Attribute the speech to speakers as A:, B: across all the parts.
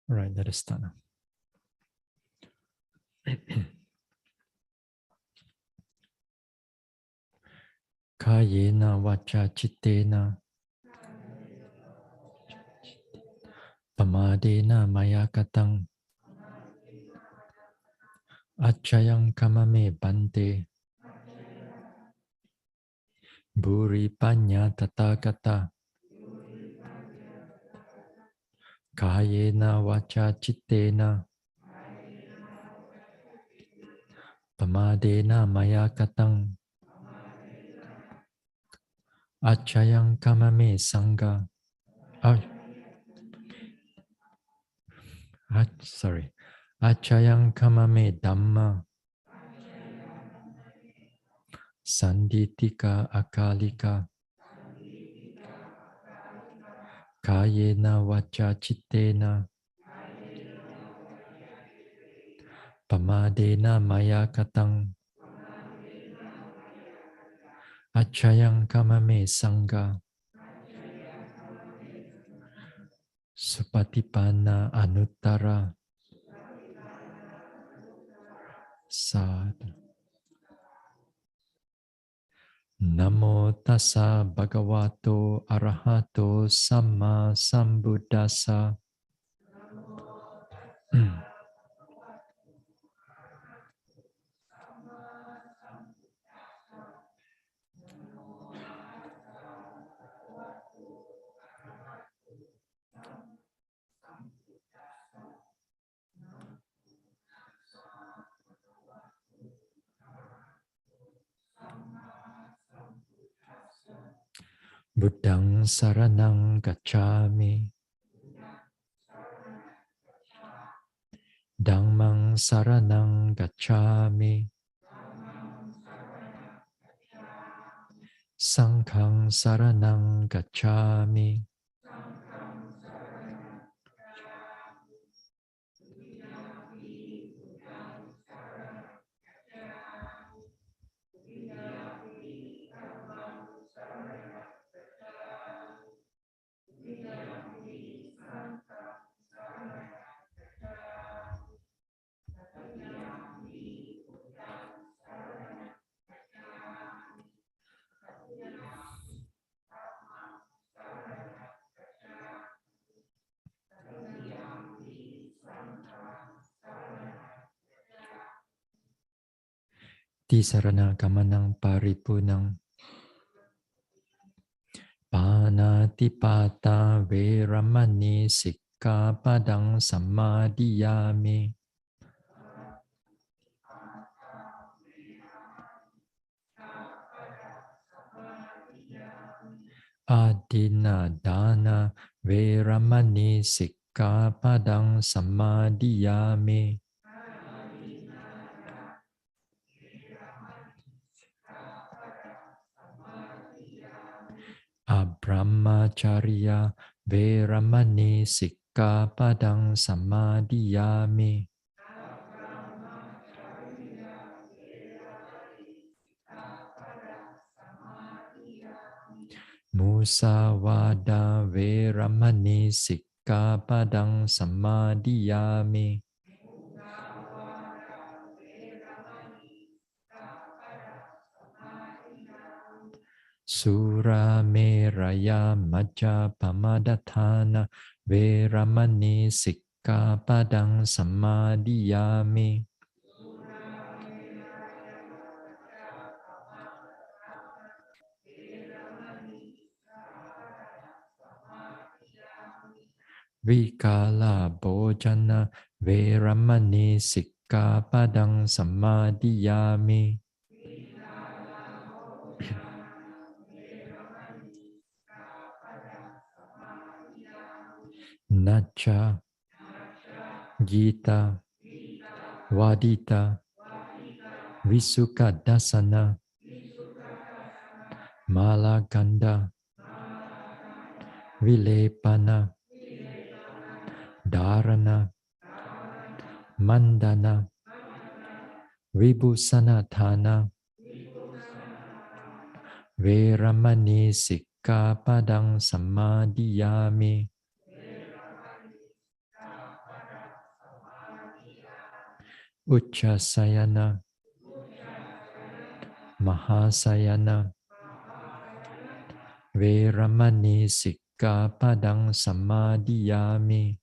A: All right, let us start now. Kayena vacha chittena pamadena maya katang achayang kamame bante buri panya tathagata kayena vacha chittena pamadena maya katang achayang kamame sangha achayang kamame dhamma sanditika akalika kayena vacha chittena pamadena maya katang achayang kamame sangha supatipana anuttara sadhu. Namo tassa bhagavato arahato samma sambuddhassa. Buddhang saranang gacchami. Dhammang saranang gacchami. Sanghang saranang gacchami. Tisarana gamanang paripunang panatipata veramani sikkhapadang samadhiyami. Adina dana veramani sikkhapadang samadhiyami. Abrahmacharya veramani sikkhapadang samadhiyami. Musawada veramani sikkhapadang samadhiyami. Sura meraya majja pamadatthana veramani sikkhapadang samadhiyami. Vikala bhojana veramani sikkhapadang samadhiyami. Nacha Gita Vadita Visuka Dasana Malaganda Vilepana Dharana Mandana Vibhusanatana Veramani sikkhapadang samadhiyami. Uchasayana, Mahasayana, Veramani Sikkapadang Samadhiyami.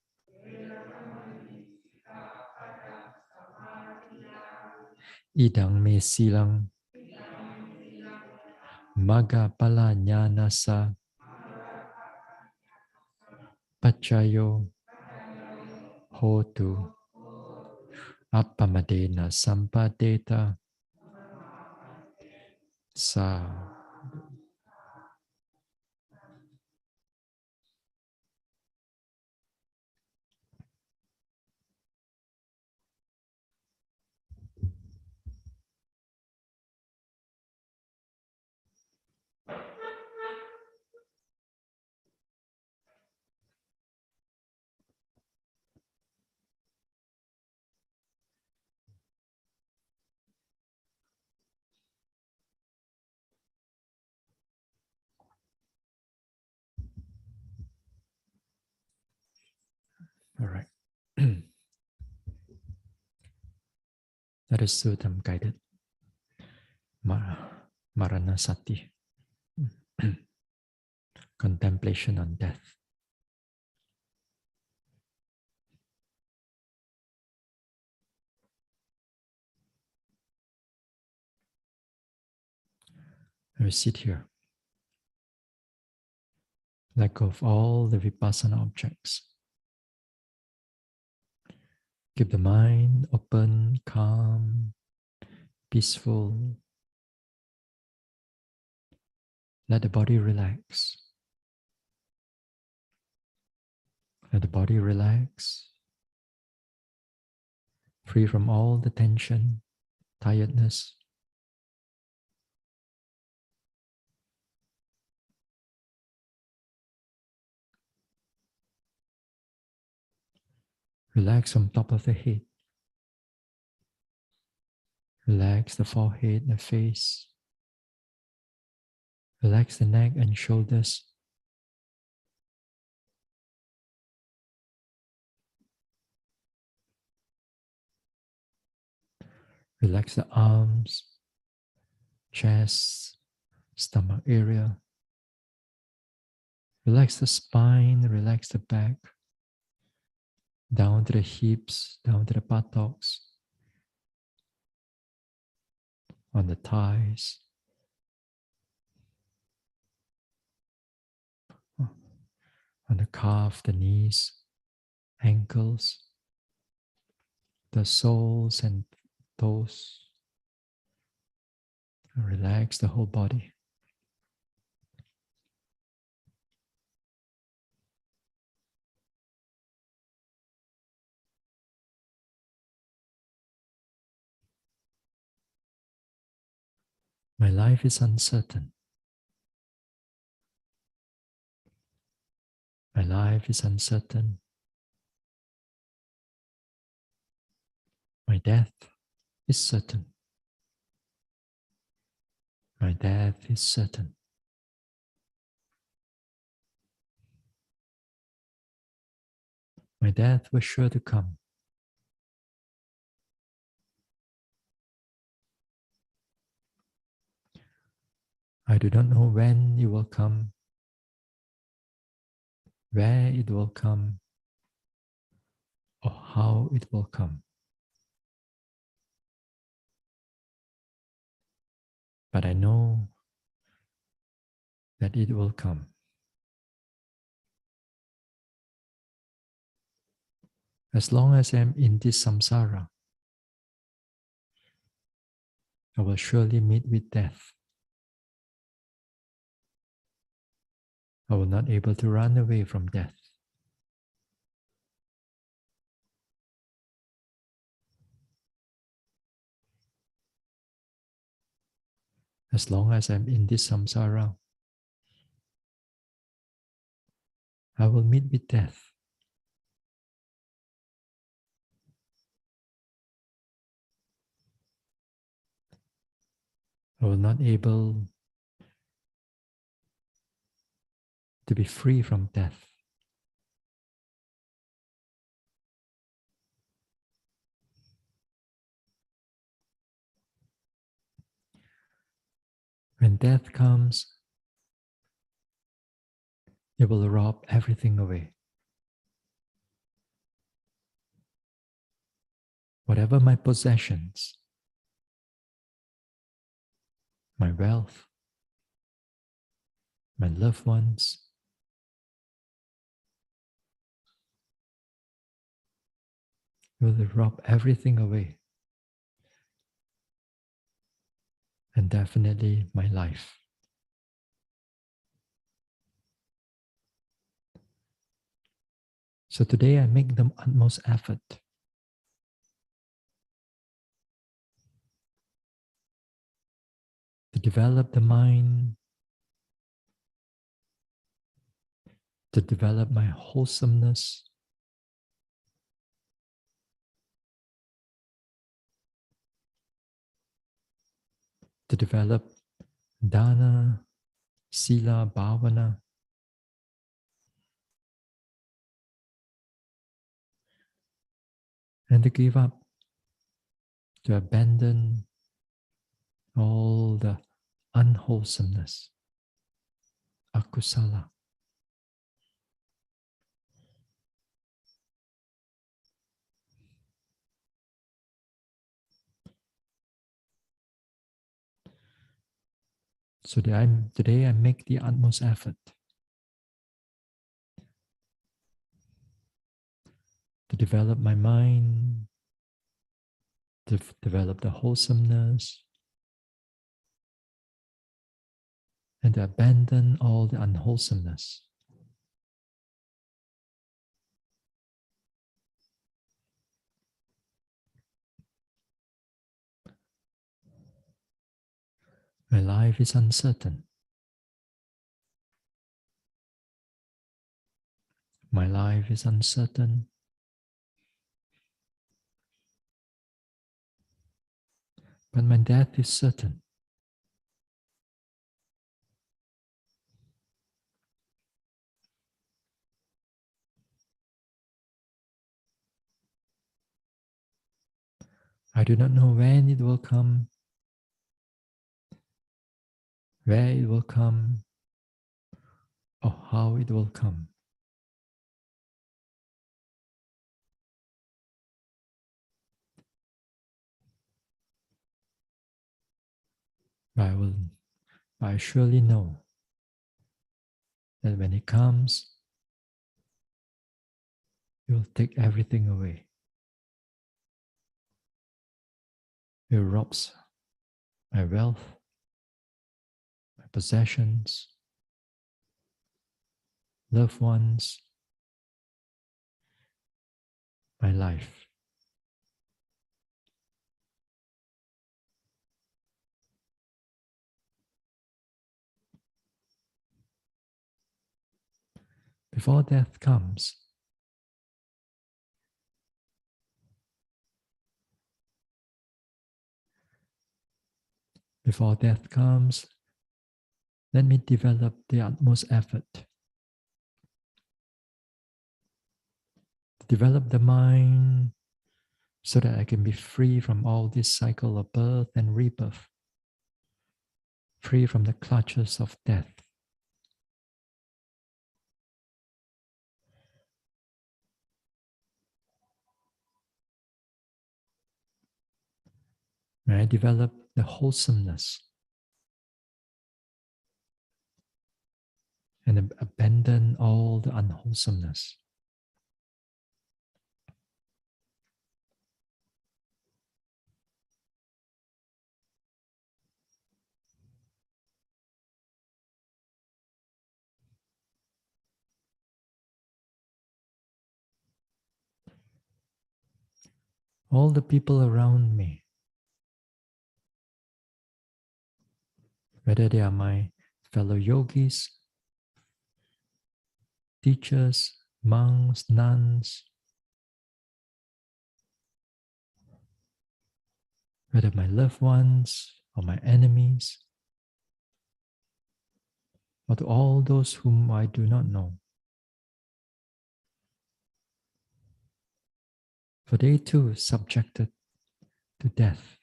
A: Idang me silang Magapala Jnanasa Pachayo Hotu Appamadena Sampadeta Sa. All right. That is Sudam guided Maranasati. Contemplation on death. We sit here. Let go of all the vipassana objects. Keep the mind open, calm, peaceful. Let the body relax. Let the body relax. Free from all the tension, tiredness. Relax from top of the head. Relax the forehead and face. Relax the neck and shoulders. Relax the arms, chest, stomach area. Relax the spine, relax the back. Down to the hips, down to the buttocks. On the thighs. On the calf, the knees, ankles, the soles and toes. Relax the whole body. My life is uncertain. My life is uncertain. My death is certain. My death is certain. My death was sure to come. I do not know when it will come, where it will come, or how it will come. But I know that it will come. As long as I am in this samsara, I will surely meet with death. I will not be able to run away from death. As long as I am in this samsara, I will meet with death. I will not be able to be free from death. When death comes, it will rob everything away. Whatever my possessions, my wealth, my loved ones, will rob everything away. And definitely my life. So today I make the utmost effort to develop the mind, to develop my wholesomeness, to develop dana, sila, bhavana, and to give up, to abandon all the unwholesomeness, akusala. So that today I make the utmost effort to develop my mind, to develop the wholesomeness, and to abandon all the unwholesomeness. My life is uncertain. My life is uncertain. But my death is certain. I do not know when it will come, where it will come, or how it will come. But I surely know that when it comes, it will take everything away. It robs my wealth, my possessions, loved ones, my life. Before death comes, before death comes, let me develop the utmost effort to develop the mind so that I can be free from all this cycle of birth and rebirth, free from the clutches of death. May I develop the wholesomeness and abandon all the unwholesomeness. All the people around me, whether they are my fellow yogis, teachers, monks, nuns, whether my loved ones or my enemies, or to all those whom I do not know. For they too subjected to death.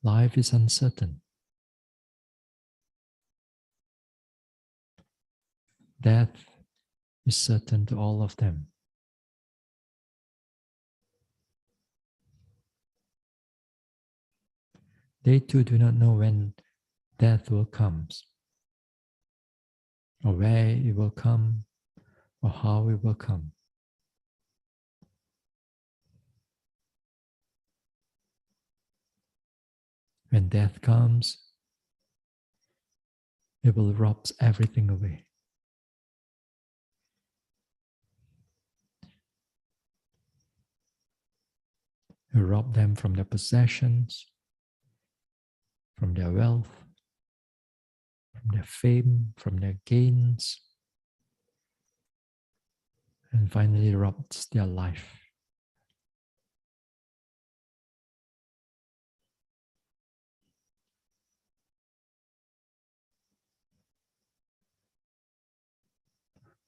A: Life is uncertain. Death is certain to all of them. They too do not know when death will come, or where it will come, or how it will come. When death comes, it will rob everything away. It will rob them from their possessions, from their wealth, from their fame, from their gains, and finally robs their life.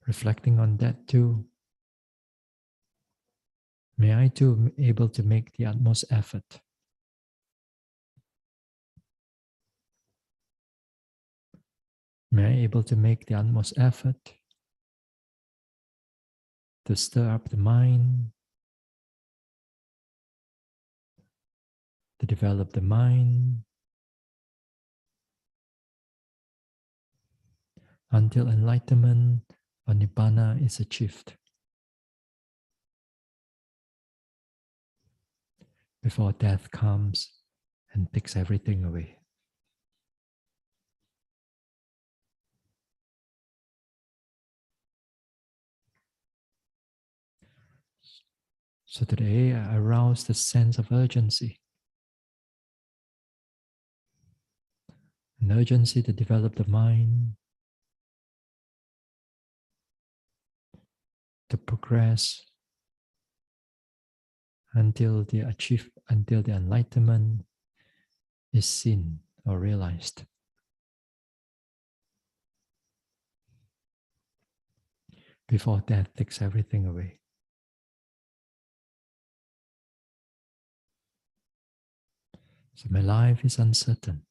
A: Reflecting on that too, may I too be able to make the utmost effort May I able to make the utmost effort to stir up the mind, to develop the mind, until enlightenment or nibbana is achieved. Before death comes and takes everything away. So today I arouse the sense of urgency. An urgency to develop the mind, to progress until the enlightenment is seen or realized. Before death takes everything away. So my life is uncertain.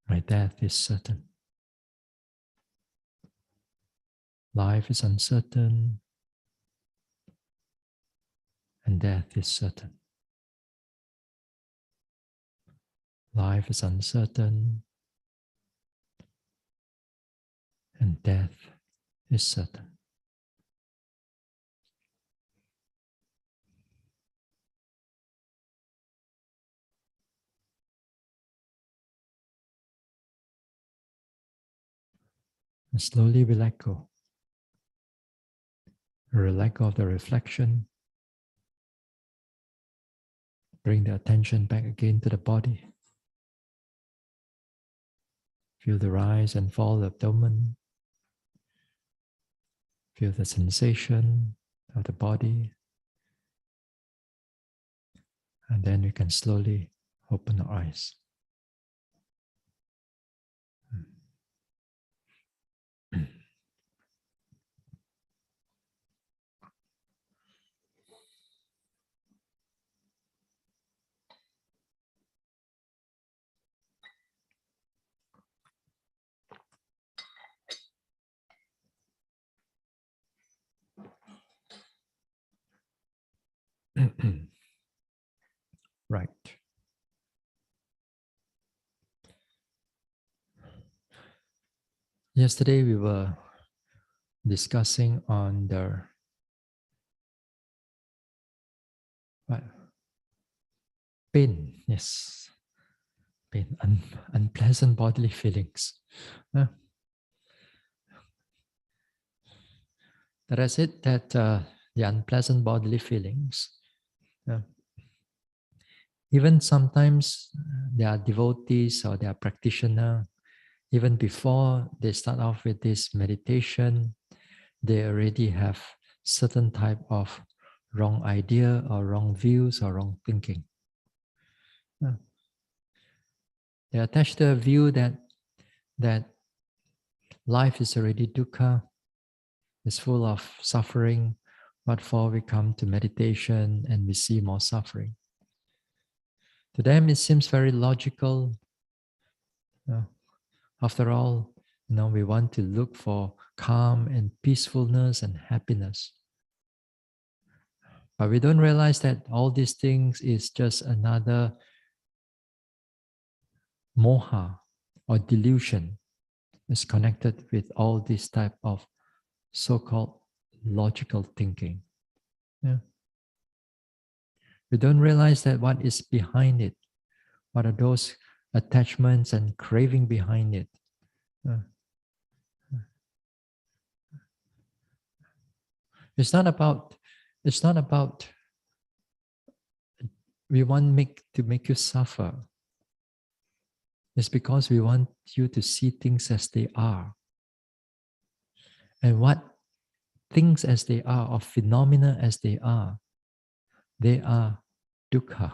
A: My death is certain. Life is uncertain and death is certain. Life is uncertain and death is certain. And slowly we let go. We let go of the reflection. Bring the attention back again to the body. Feel the rise and fall of the abdomen. Feel the sensation of the body. And then we can slowly open our eyes. Right. Yesterday we were discussing on the pain. Yes, pain, unpleasant bodily feelings. That is it. That the unpleasant bodily feelings. Even sometimes there are devotees or there are practitioners. Even before they start off with this meditation, they already have certain type of wrong idea or wrong views or wrong thinking. They attach to a view that life is already dukkha, is full of suffering. What for we come to meditation and we see more suffering? To them, it seems very logical. After all, we want to look for calm and peacefulness and happiness. But we don't realize that all these things is just another moha or delusion is connected with all this type of so-called logical thinking. Yeah. We don't realize that what is behind it. What are those attachments and craving behind it? It's not about we want to make you suffer. It's because we want you to see things as they are. And what things as they are, or phenomena as they are dukkha.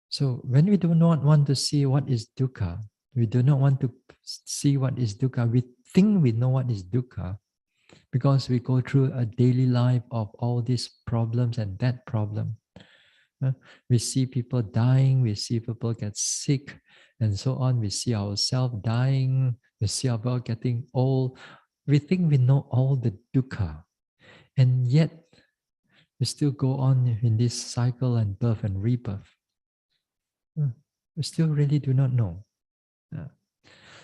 A: So when we do not want to see what is dukkha, we do not want to see what is dukkha, we think we know what is dukkha because we go through a daily life of all these problems and that problem. We see people dying, we see people get sick, and so on. We see ourselves dying, we see ourselves getting old. We think we know all the dukkha, and yet we still go on in this cycle and birth and rebirth. We still really do not know.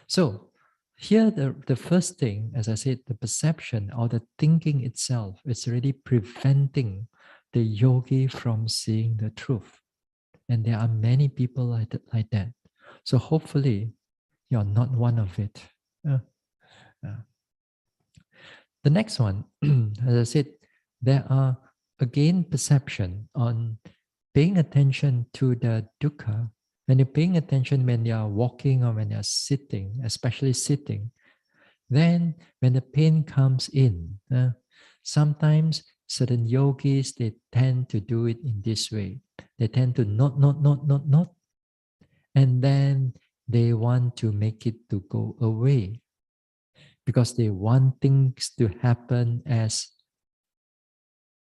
A: So here the first thing, as I said, the perception or the thinking itself is really preventing the yogi from seeing the truth. And there are many people like that. So hopefully you're not one of it. The next one, as I said, there are again perception on paying attention to the dukkha. When you're paying attention when you're walking or when you're sitting, especially sitting, then when the pain comes in, sometimes certain yogis, they tend to do it in this way. They tend to not. And then they want to make it to go away because they want things to happen as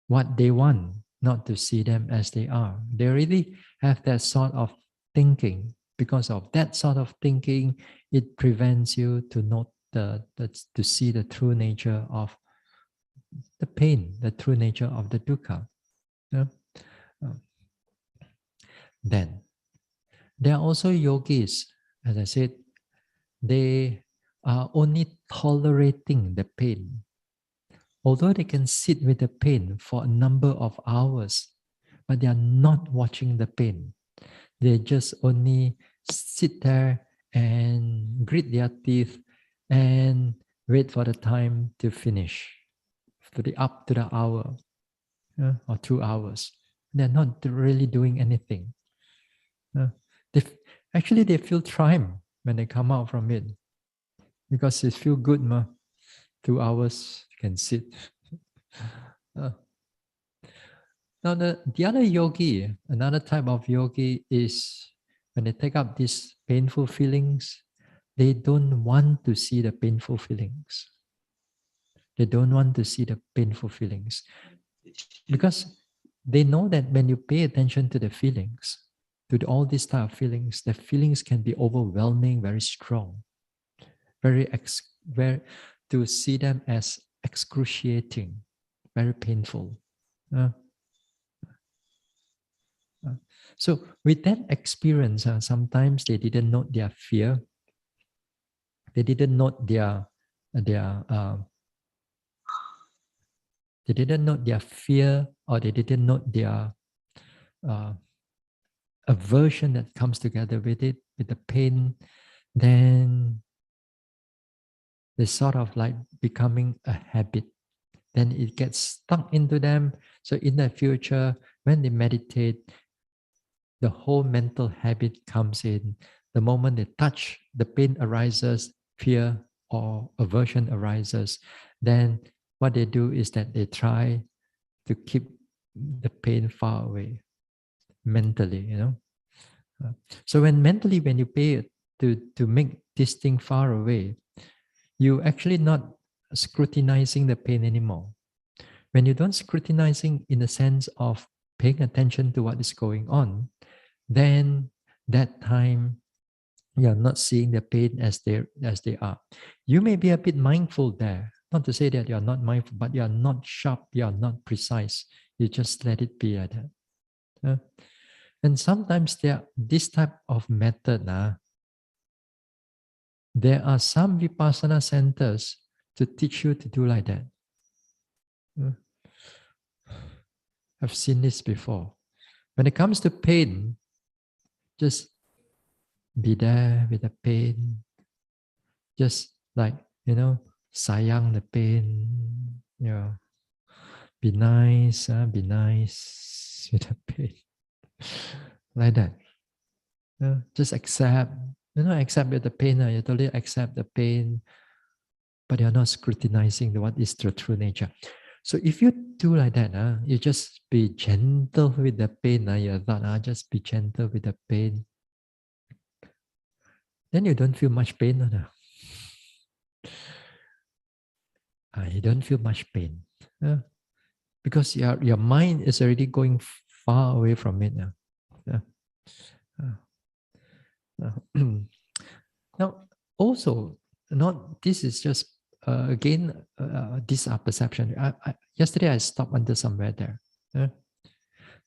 A: what they want, not to see them as they are. They really have that sort of thinking. Because of that sort of thinking, it prevents you to note to see the true nature of the pain, the true nature of the dukkha. Yeah? Then there are also yogis, as I said, they are only tolerating the pain. Although they can sit with the pain for a number of hours, but they are not watching the pain. They just only sit there and grit their teeth and wait for the time to finish, up to the hour or 2 hours. They're not really doing anything. They feel triumph when they come out from it because it feels good, 2 hours you can sit. Now the other yogi, another type of yogi is when they take up these painful feelings, they don't want to see the painful feelings. They don't want to see the painful feelings because they know that when you pay attention to the feelings, to all these type of feelings, the feelings can be overwhelming, very strong, very to see them as excruciating, very painful. So with that experience, sometimes they didn't note their fear. They didn't note their they didn't note their fear, or they didn't note their aversion that comes together with it, with the pain. Then they sort of like becoming a habit. Then it gets stuck into them. So in the future, when they meditate, the whole mental habit comes in. The moment they touch, the pain arises, fear or aversion arises. Then what they do is that they try to keep the pain far away mentally, So when you pay to make this thing far away, you actually not scrutinizing the pain anymore. When you don't scrutinizing in the sense of paying attention to what is going on, then that time you're not seeing the pain as they are. You may be a bit mindful there. Not to say that you're not mindful, but you're not sharp, you're not precise. You just let it be like that. And sometimes this type of method, there are some Vipassana centers to teach you to do like that. I've seen this before. When it comes to pain, just be there with the pain. Just like, sayang the pain. Be nice with the pain. Like that. Just accept, accept with the pain. You totally accept the pain, but you're not scrutinizing what is the true nature. So if you do like that, you just be gentle with the pain. You thought, just be gentle with the pain. Then you don't feel much pain. You don't feel much pain. Because your mind is already going far away from it now. Now, also, this is just again, these are perception. Yesterday I stopped under somewhere there.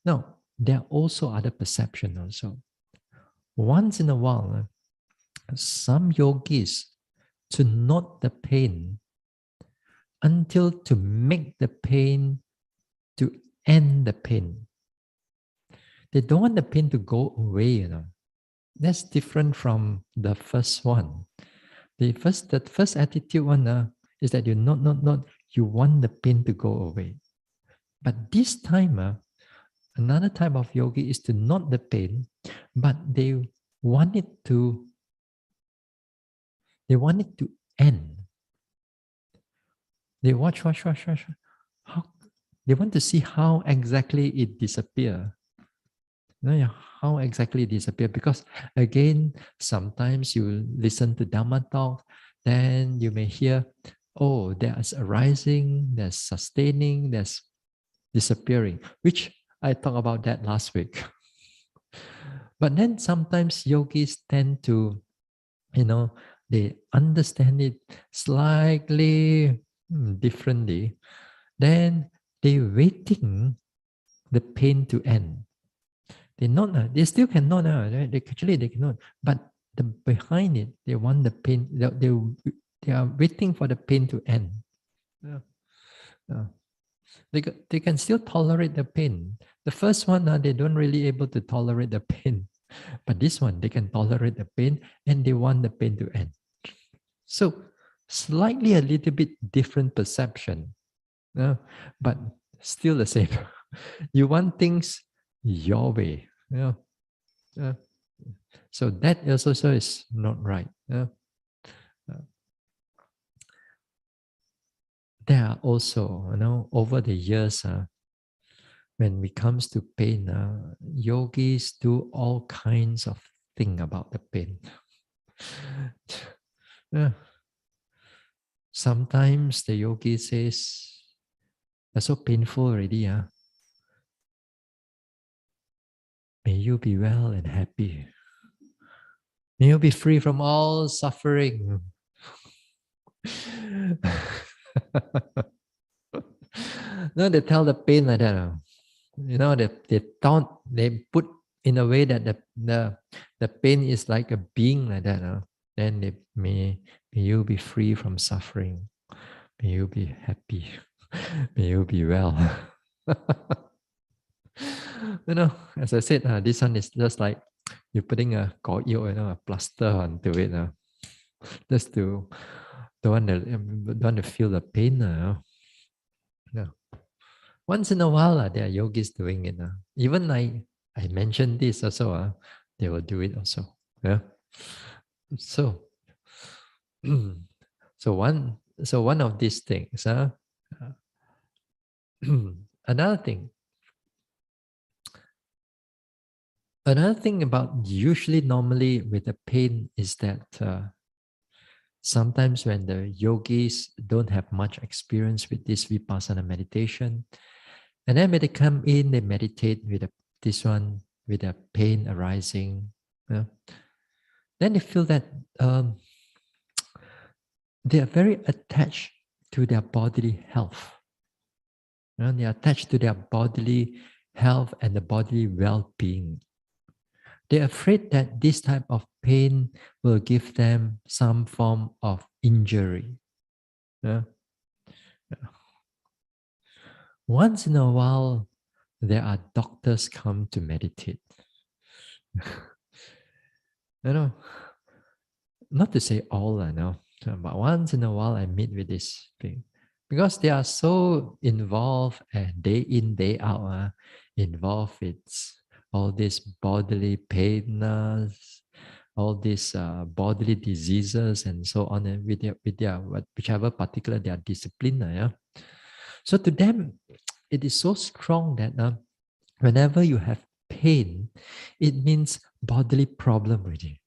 A: Now, there are also other perception also. Once in a while, some yogis to note the pain until to make the pain, to end the pain. They don't want the pain to go away, That's different from the first one. The first attitude one is that you you want the pain to go away. But this time, another type of yogi is to not the pain, but they want it to end. They watch. How they want to see how exactly it disappears. How exactly it disappears. Because again, sometimes you listen to Dhamma talk, then you may hear, oh, there's arising, there's sustaining, there's disappearing, which I talked about that last week. But then sometimes yogis tend to, they understand it slightly differently. Then they waiting the pain to end. They still cannot. They cannot. But behind it, they want the pain. They are waiting for the pain to end. They can still tolerate the pain. The first one, they don't really able to tolerate the pain. But this one, they can tolerate the pain and they want the pain to end. So slightly a little bit different perception, but still the same. You want things your way. So that also is not right. There are also, over the years, when it comes to pain, yogis do all kinds of things about the pain. Sometimes the yogi says, "That's so painful already. May you be well and happy. May you be free from all suffering." No, they tell the pain like that. They put in a way that the pain is like a being like that. Then may you be free from suffering. May you be happy. May you be well. As I said, this one is just like you're putting a a plaster onto it. Just to don't want to feel the pain. Once in a while, there are yogis doing it. Even I mentioned this also, they will do it also. Yeah. So, so one of these things. Another thing. Another thing about normally with the pain is that Sometimes when the yogis don't have much experience with this vipassana meditation, and then when they come in, they meditate with this one, with the pain arising. Yeah. Then they feel that they are very attached to their bodily health. They are attached to their bodily health and the bodily well-being. They're afraid that this type of pain will give them some form of injury. Yeah. Once in a while, there are doctors come to meditate. You know, not to say all, I know, but once in a while I meet with this thing because they are so involved and day in, day out, involved with all this bodily pain, all these bodily diseases and so on, and with their whichever particular their discipline. Yeah. So to them, it is so strong that whenever you have pain, it means bodily problem already.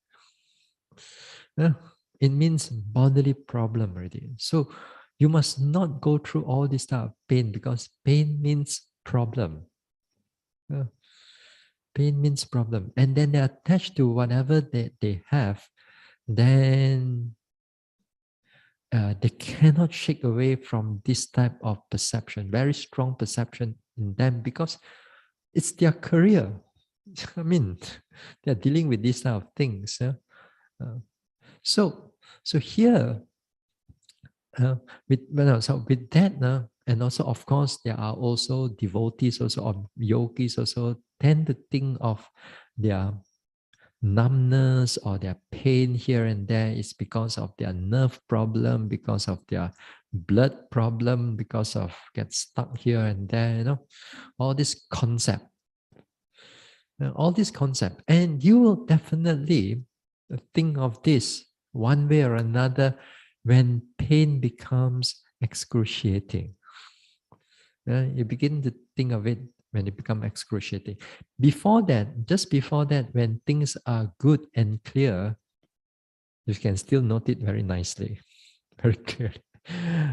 A: Yeah, it means bodily problem already. So you must not go through all this type of pain because pain means problem. Yeah. Pain means problem. And then they're attached to whatever they have, then they cannot shake away from this type of perception, very strong perception in them because it's their career. I mean, they're dealing with these type of things. Yeah? So, so here, with that, and also of course there are also devotees, also of yogis, also tend to think of their numbness or their pain here and there is because of their nerve problem, because of their blood problem, because of get stuck here and there. All this concept. All this concept, and you will definitely think of this one way or another when pain becomes excruciating. You begin to think of it when it becomes excruciating. Before that, just before that, when things are good and clear, you can still note it very nicely, very clearly.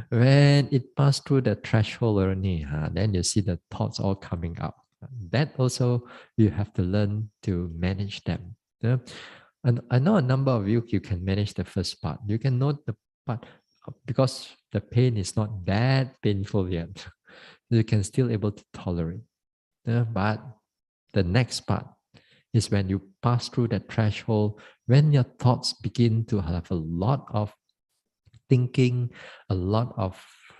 A: When it passed through the threshold already, then you see the thoughts all coming up. That also you have to learn to manage them. Yeah? And I know a number of you can manage the first part. You can note the part because the pain is not that painful yet. You can still able to tolerate. Yeah? But the next part is when you pass through that threshold, when your thoughts begin to have a lot of thinking, a lot of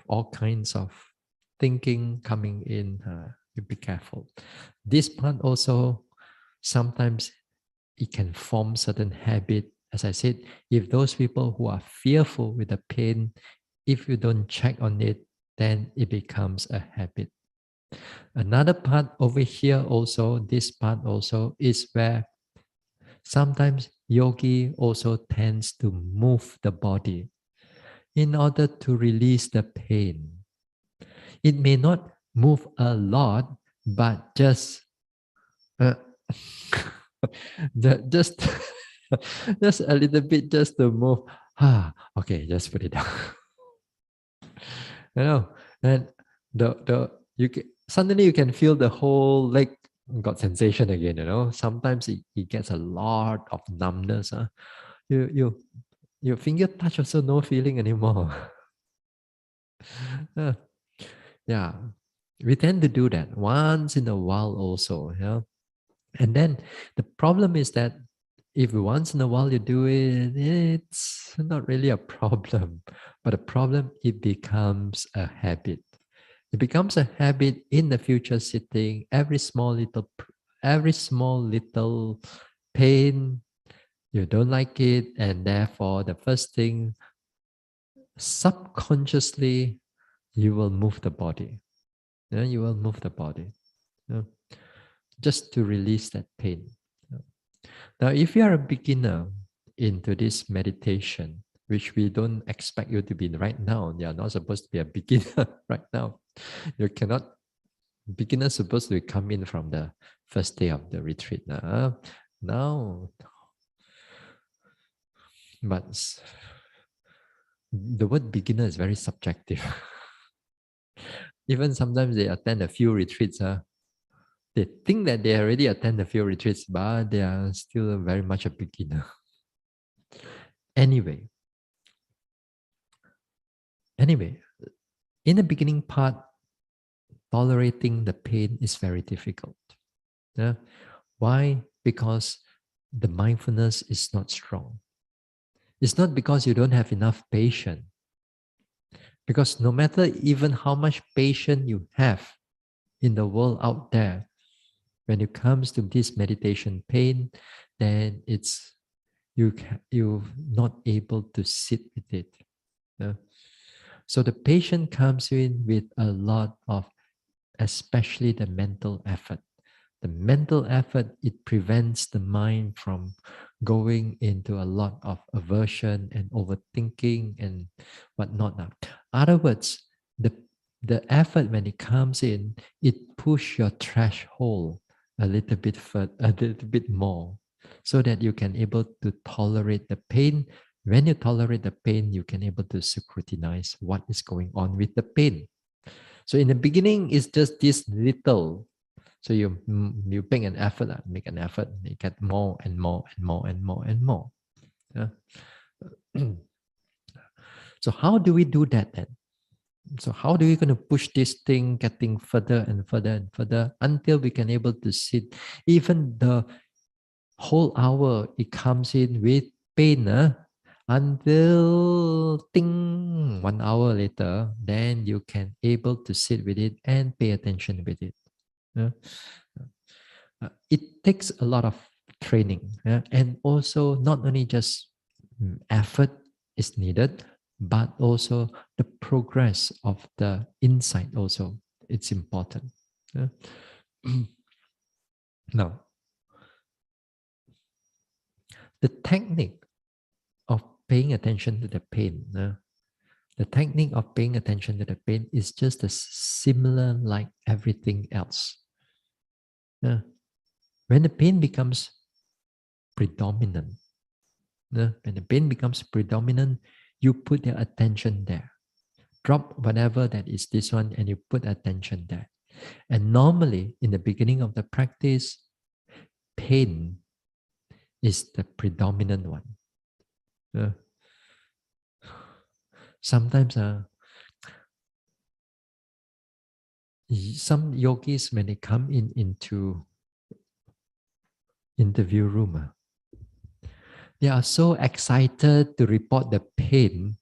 A: all kinds of thinking coming in. You be careful. This part also sometimes it can form certain habit. As I said, if those people who are fearful with the pain, if you don't check on it, then it becomes a habit. Another part over here also, this part also is where sometimes yogi also tends to move the body in order to release the pain. It may not move a lot, but just uh, just just a little bit, just to move. Okay, just put it down. And suddenly you can feel the whole leg got sensation again. Sometimes it gets a lot of numbness. Your finger touch also no feeling anymore. Uh, yeah, we tend to do that once in a while also. Yeah, and then the problem is that if once in a while you do it, it's not really a problem. But the problem, it becomes a habit. It becomes a habit in the future sitting. Every small little pain, you don't like it, and therefore the first thing, subconsciously, you will move the body. Yeah, you will move the body. Yeah, just to release that pain. Yeah. Now, if you are a beginner into this meditation, which we don't expect you to be right now, you are not supposed to be a beginner right now. You cannot, beginner supposed to come in from the first day of the retreat. Now, but The word beginner is very subjective. Even sometimes they attend a few retreats. They think that they already attend a few retreats, but they are still very much a beginner. Anyway, in the beginning part, tolerating the pain is very difficult. Yeah. Why? Because the mindfulness is not strong. It's not because you don't have enough patience. Because no matter even how much patience you have in the world out there, when it comes to this meditation pain, then you're not able to sit with it. Yeah. So the patient comes in with a lot of, especially the mental effort. The mental effort, it prevents the mind from going into a lot of aversion and overthinking and whatnot. Now, other words, the effort when it comes in, it push your threshold a little bit further, a little bit more, so that you can able to tolerate the pain. When you tolerate the pain, you can able to scrutinize what is going on with the pain. So in the beginning, it's just this little. So you make an effort, you get more and more and more and more and more. Yeah. So how do we do that then? So how do we going to push this thing getting further and further and further until we can able to sit? Even the whole hour it comes in with pain, until ting 1 hour later, then you can able to sit with it and pay attention with it. Yeah. It takes a lot of training, yeah? And also not only just effort is needed, but also the progress of the insight also, it's important. Yeah? Now, the technique of paying attention to the pain, the technique of paying attention to the pain is just as similar like everything else. Yeah? When the pain becomes predominant, when the pain becomes predominant, you put your attention there. Drop whatever that is this one and you put attention there. And normally, in the beginning of the practice, pain is the predominant one. Uh, Sometimes, some yogis, when they come into interview room, they are so excited to report the pain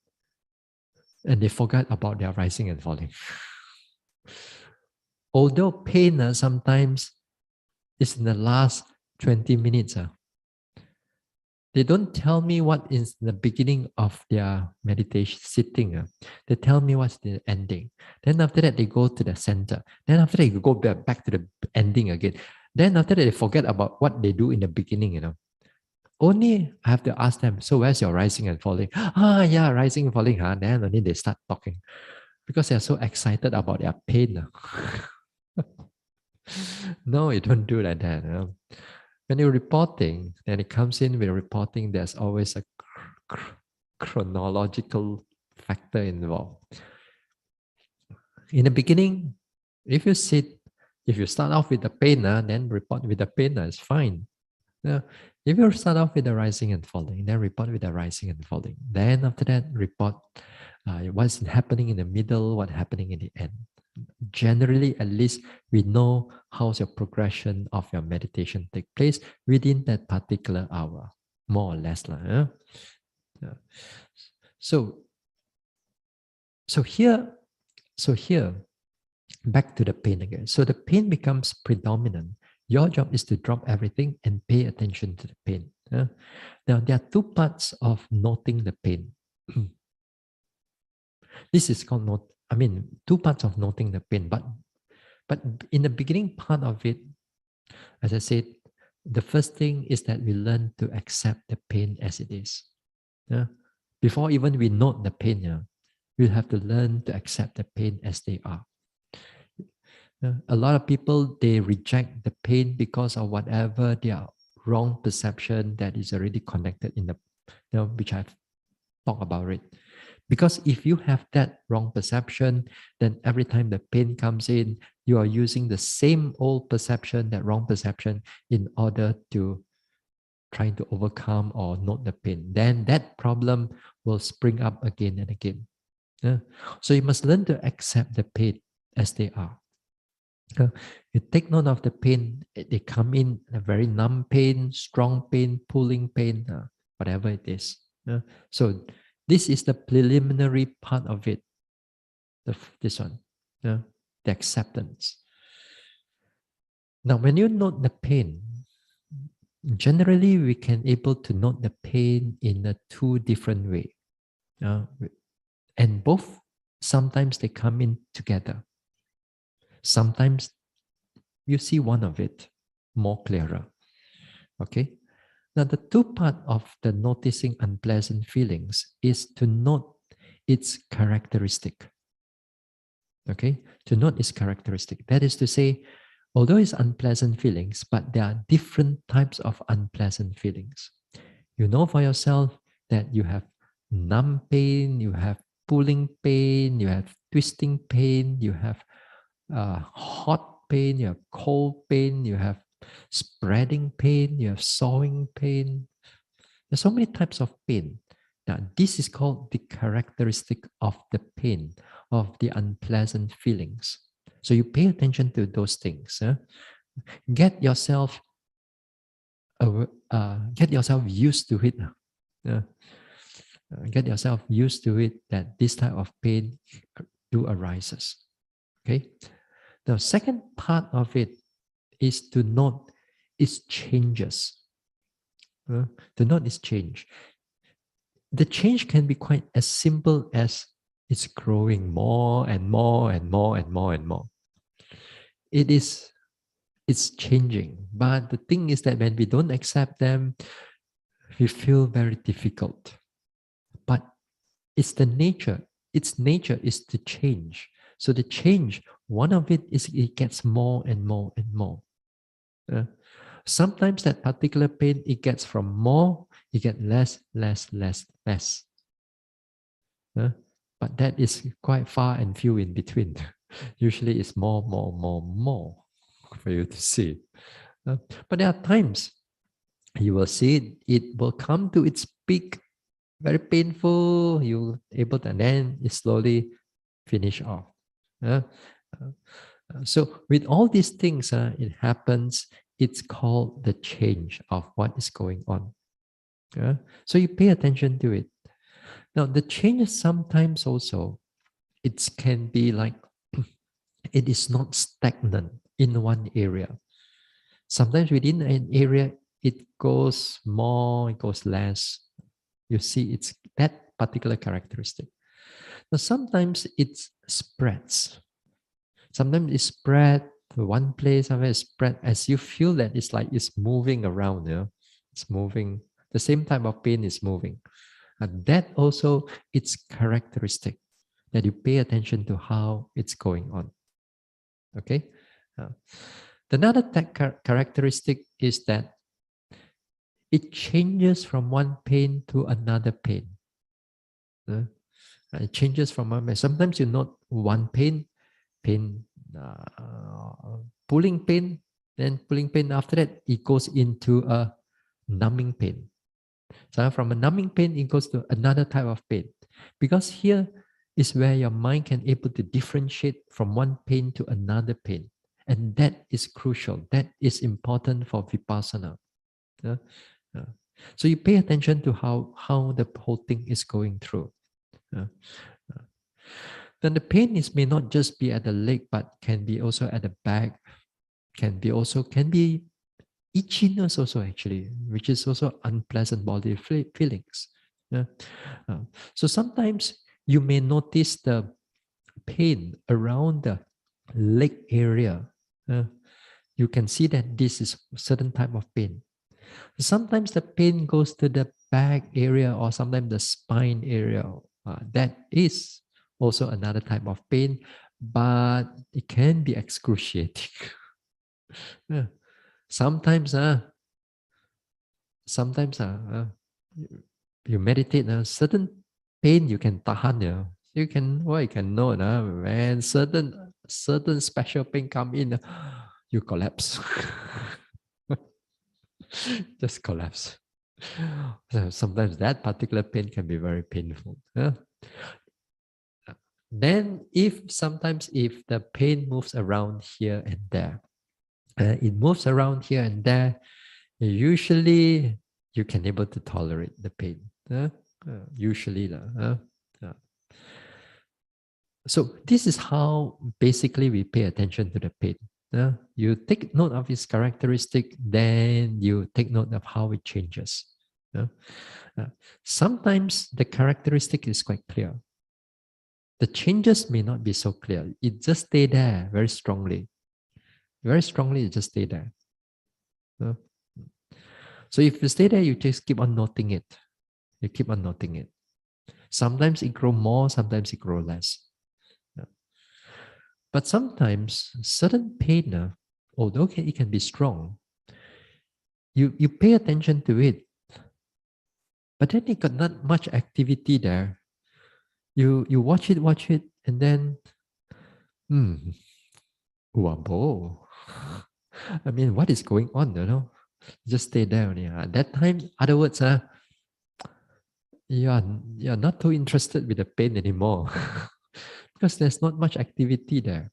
A: and they forget about their rising and falling. Although pain sometimes is in the last 20 minutes, they don't tell me what is the beginning of their meditation sitting. They tell me what's the ending. Then after that, they go to the center. Then after that, they go back to the ending again. Then after that, they forget about what they do in the beginning. Only I have to ask them, so where's your rising and falling? Yeah, rising and falling. Then only they start talking because they're so excited about their pain. No, you don't do like that. When you're reporting, and it comes in with reporting, there's always a chronological factor involved. In the beginning, if you start off with the pain, then report with the pain, it's fine. If you start off with the rising and falling, then report with the rising and falling. Then after that, report what's happening in the middle, what's happening in the end. Generally, at least we know how's your progression of your meditation take place within that particular hour, more or less. Yeah? So, so here, back to the pain again. So the pain becomes predominant. Your job is to drop everything and pay attention to the pain. Now, there are two parts of noting the pain. This is called two parts of noting the pain. But in the beginning part of it, as I said, the first thing is that we learn to accept the pain as it is. Yeah? Before even we note the pain, we have to learn to accept the pain as they are. A lot of people, they reject the pain because of whatever their wrong perception that is already connected in the, which I've talked about it. Because if you have that wrong perception, then every time the pain comes in, you are using the same old perception, that wrong perception, in order to trying to overcome or note the pain. Then that problem will spring up again and again. Yeah. So you must learn to accept the pain as they are. You take note of the pain. They come in a very numb pain, strong pain, pulling pain, whatever it is. So this is the preliminary part of it. This one, the acceptance. Now, when you note the pain, generally we can able to note the pain in a two different way, and both sometimes they come in together. Sometimes you see one of it more clearer. Okay. Now, the two part of the noticing unpleasant feelings is to note its characteristic. Okay, to note its characteristic. That is to say, although it's unpleasant feelings, but there are different types of unpleasant feelings. You know for yourself that you have numb pain, you have pulling pain, you have twisting pain, you have hot pain, you have cold pain, you have spreading pain, you have sawing pain. There's so many types of pain. Now, this is called the characteristic of the pain, of the unpleasant feelings. So you pay attention to those things. Get yourself used to it. Get yourself used to it that this type of pain do arises. Okay. The second part of it is to note its changes. To note its change. The change can be quite as simple as it's growing more and more and more and more and more. It's changing. But the thing is that when we don't accept them, we feel very difficult. But it's the nature. Its nature is to change. So the change, one of it is it gets more and more and more. Sometimes that particular pain, it gets from more, it gets less, less, less, less. But that is quite far and few in between. Usually it's more, more, more, more for you to see. But there are times you will see it will come to its peak, very painful, you able to, and then it slowly finish off. So with all these things, it happens, it's called the change of what is going on. So you pay attention to it. Now, the changes sometimes also, it can be like, it is not stagnant in one area. Sometimes within an area, it goes more, it goes less. You see, it's that particular characteristic. Now, sometimes it spreads. Sometimes it spread to one place, sometimes it spread as you feel that it's like it's moving around. It's moving. The same type of pain is moving. And that also, it's characteristic that you pay attention to how it's going on. Okay? Another characteristic is that it changes from one pain to another pain. It changes from one pain. Sometimes you note one pain, pulling pain, then pulling pain. After that, it goes into a numbing pain. So from a numbing pain, it goes to another type of pain. Because here is where your mind can able to differentiate from one pain to another pain. And that is crucial. That is important for Vipassana. So you pay attention to how the whole thing is going through. Then the pain may not just be at the leg, but can be also at the back, can be itchiness also actually, which is also unpleasant body feelings. So sometimes you may notice the pain around the leg area. You can see that this is a certain type of pain. Sometimes the pain goes to the back area or sometimes the spine area. That is also another type of pain, but it can be excruciating. Sometimes you meditate, certain pain you can tahan, you can know, when certain special pain come in, you collapse. Just collapse. So sometimes that particular pain can be very painful. Then if the pain moves around here and there, it moves around here and there, usually you can able to tolerate the pain. Usually. So this is how basically we pay attention to the pain. You take note of its characteristic, then you take note of how it changes. Sometimes the characteristic is quite clear. The changes may not be so clear. It just stay there very strongly. Very strongly, it just stay there. So if you stay there, you just keep on noting it. You keep on noting it. Sometimes it grow more, sometimes it grow less. But sometimes certain pain, although it can be strong, you pay attention to it, but then it got not much activity there. You watch it, and then, wabo. I mean, what is going on, Just stay there only. At that time, other words, you're not too interested with the pain anymore because there's not much activity there.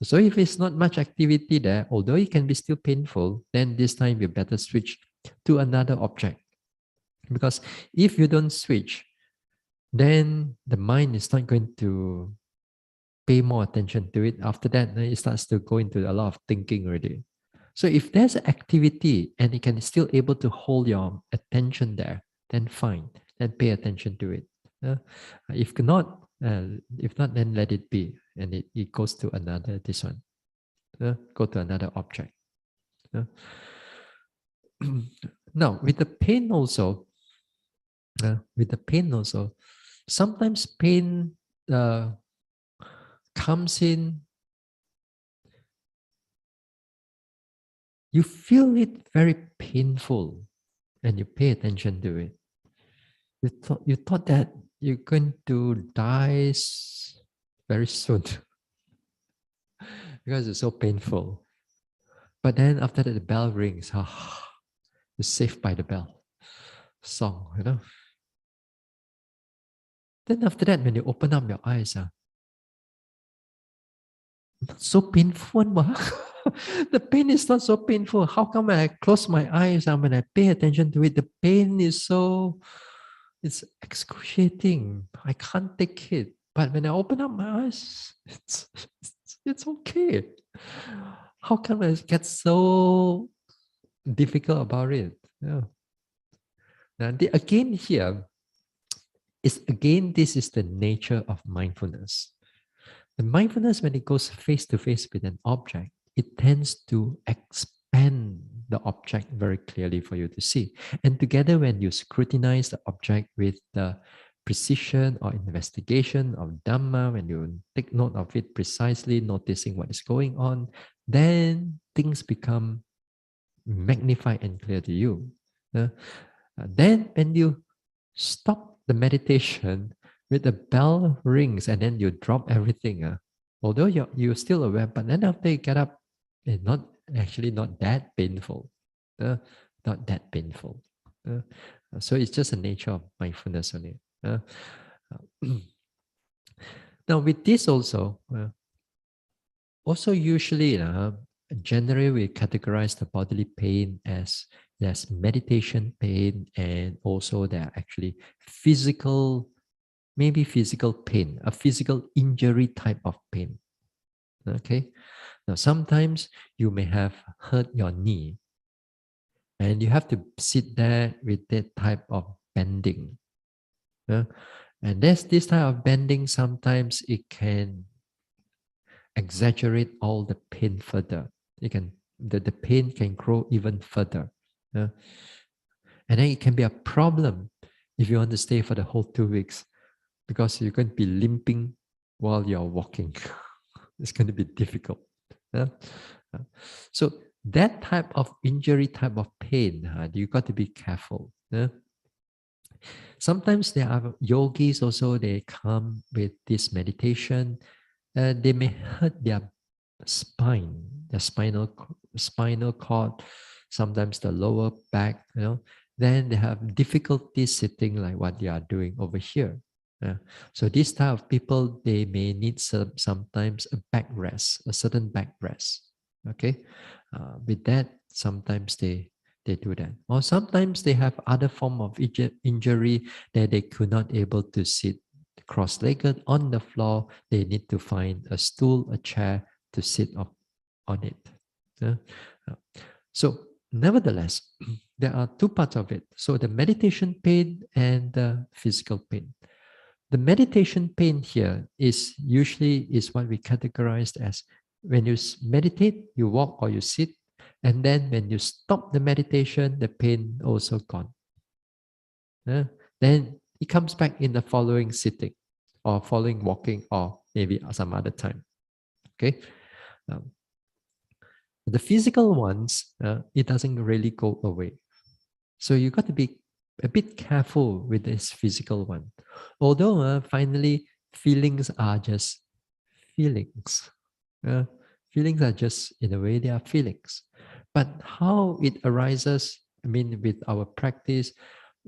A: So if it's not much activity there, although it can be still painful, then this time you better switch to another object. Because if you don't switch, then the mind is not going to pay more attention to it. After that, then it starts to go into a lot of thinking already. So if there's activity and it can still able to hold your attention there, then fine, then pay attention to it. If not, then let it be, and it goes to another this one. Go to another object. Now with the pain also, sometimes pain comes in. You feel it very painful, and you pay attention to it. You thought that you're going to die very soon because it's so painful. But then after that, the bell rings. You're saved by the bell song. Then after that, when you open up your eyes, not so painful. The pain is not so painful. How come when I close my eyes and when I pay attention to it, the pain is it's excruciating. I can't take it. But when I open up my eyes, it's okay. How come I get so difficult about it? Yeah. Now, this is the nature of mindfulness. The mindfulness, when it goes face to face with an object, it tends to expand the object very clearly for you to see. And together, when you scrutinize the object with the precision or investigation of Dhamma, when you take note of it precisely, noticing what is going on, then things become magnified and clear to you. Then, when you stop the meditation, with the bell rings and then you drop everything. Although you're still aware, but then after you get up, it's not that painful. Not that painful. So it's just the nature of mindfulness only. Now with this also usually, generally we categorize the bodily pain as there's meditation pain, and also there are actually maybe physical pain, a physical injury type of pain. Okay. Now, sometimes you may have hurt your knee and you have to sit there with that type of bending. And there's this type of bending, sometimes it can exaggerate all the pain further. The pain can grow even further. And then it can be a problem if you want to stay for the whole 2 weeks, because you're going to be limping while you're walking. It's going to be difficult. So that type of injury, type of pain, you got to be careful. Sometimes there are yogis also, they come with this meditation. They may hurt their spine, the spinal cord, sometimes the lower back, then they have difficulty sitting like what they are doing over here. So these type of people, they may need sometimes a back rest, a certain back rest. Okay, with that, sometimes they do that, or sometimes they have other form of injury that they could not able to sit cross-legged on the floor. They need to find a stool, a chair to sit on it. Yeah? Uh, So, nevertheless, there are two parts of it. So, the meditation pain and the physical pain. The meditation pain here is usually is what we categorized as when you meditate, you walk or you sit, and then when you stop the meditation, the pain also gone. Yeah? Then it comes back in the following sitting or following walking or maybe some other time. Okay. Um, the physical ones, it doesn't really go away. So you got to be a bit careful with this physical one. Although finally feelings are just feelings. Uh, Feelings are just, in a way, they are feelings. But how it arises, I mean, with our practice,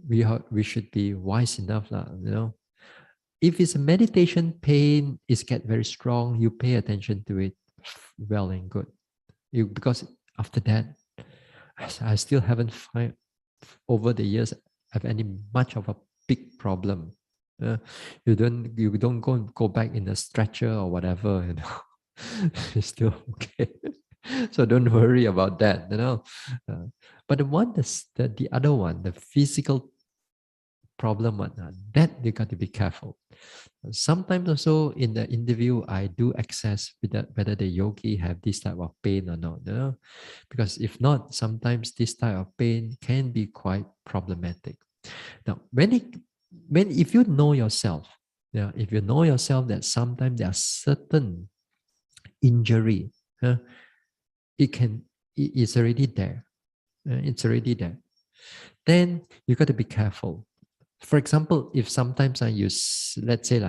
A: we should be wise enough, If it's a meditation pain, it's get very strong, you pay attention to it, well and good. Because after that, I still haven't find over the years have any much of a big problem. You don't go back in a stretcher or whatever. It's still okay. So don't worry about that. But the other one, the physical problem one, that you got to be careful. Sometimes also in the interview, I do assess whether the yogi have this type of pain or not. Because if not, sometimes this type of pain can be quite problematic. Now, if you know yourself, if you know yourself that sometimes there are certain injury, it's already there. It's already there. Then you got to be careful. For example, if sometimes let's say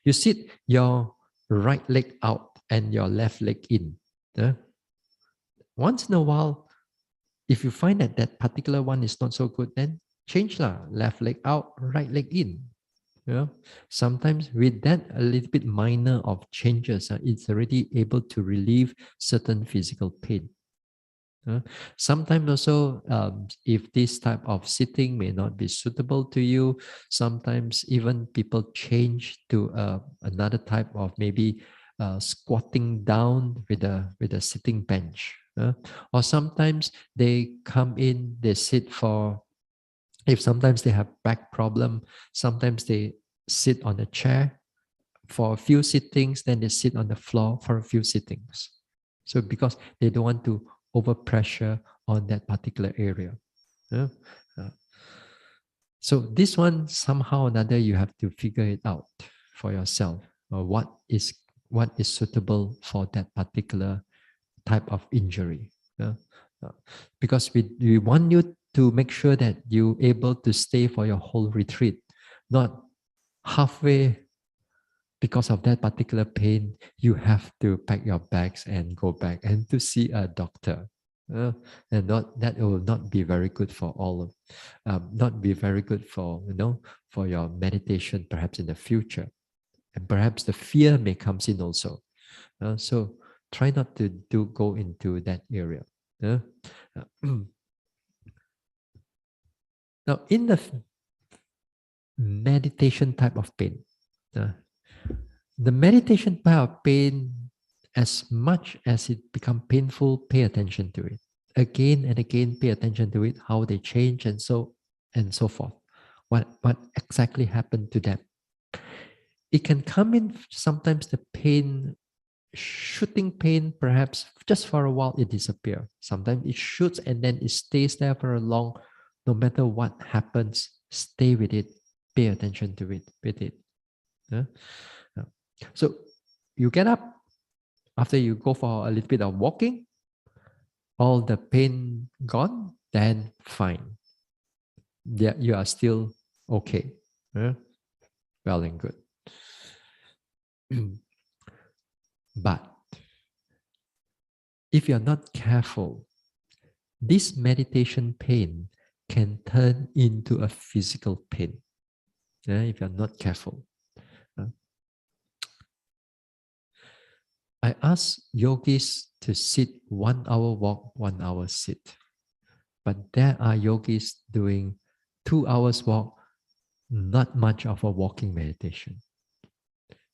A: you sit your right leg out and your left leg in. Once in a while, if you find that that particular one is not so good, then change lah. Left leg out, right leg in. Sometimes with that a little bit minor of changes, it's already able to relieve certain physical pain. Sometimes also, if this type of sitting may not be suitable to you, sometimes even people change to another type of maybe squatting down with a sitting bench. Or sometimes they come in, they sit for, if sometimes they have back problem, sometimes they sit on a chair for a few sittings, then they sit on the floor for a few sittings. So because they don't want to overpressure on that particular area. So this one, somehow or another, you have to figure it out for yourself. What is suitable for that particular type of injury. Because we want you to make sure that you're able to stay for your whole retreat, not halfway. Because of that particular pain, you have to pack your bags and go back and to see a doctor. And that will not be very good for not be very good for for your meditation perhaps in the future, and perhaps the fear may comes in also. So try not to go into that area. Now in the meditation type of pain. The meditation type of pain, as much as it become painful, pay attention to it. Again and again, pay attention to it, how they change and so forth. What exactly happened to them? It can come in sometimes the pain, shooting pain, perhaps just for a while it disappears. Sometimes it shoots and then it stays there for a long, no matter what happens, stay with it, pay attention to it with it. So you get up after you go for a little bit of walking, all the pain gone, then fine. Yeah, you are still Okay. Well and good. But if you're not careful, this meditation pain can turn into a physical pain. If you're not careful. I ask yogis to sit 1 hour walk, 1 hour sit. But there are yogis doing 2 hours walk, not much of a walking meditation.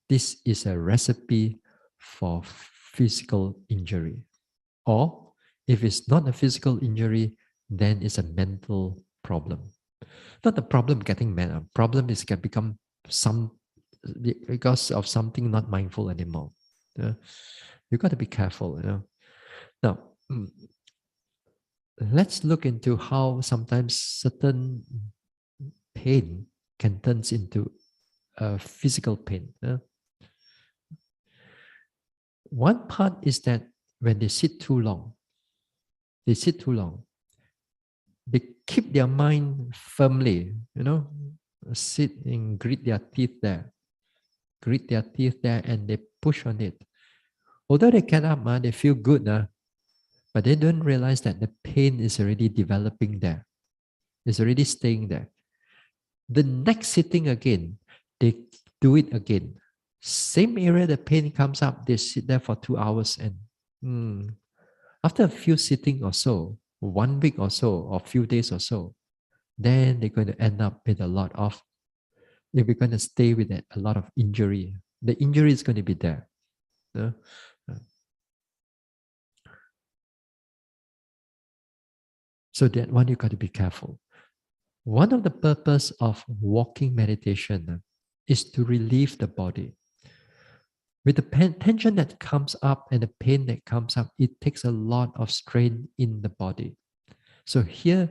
A: This is a recipe for physical injury. Or if it's not a physical injury, then it's a mental problem. Not the problem getting mad. Problem is can become some because of something not mindful anymore. You got to be careful. Now, let's look into how sometimes certain pain can turn into a physical pain. One part is that when they sit too long, they keep their mind firmly, sit and grit their teeth there, and they push on it. Although they get up, they feel good, but they don't realize that the pain is already developing there. It's already staying there. The next sitting again, they do it again. Same area, the pain comes up, they sit there for 2 hours, and after a few sitting or so, 1 week or so, or few days or so, then they're going to end up with a lot of, if we're going to stay with it, a lot of injury. The injury is going to be there. So that one, you got to be careful. One of the purpose of walking meditation is to relieve the body. With the tension that comes up and the pain that comes up, it takes a lot of strain in the body. So here,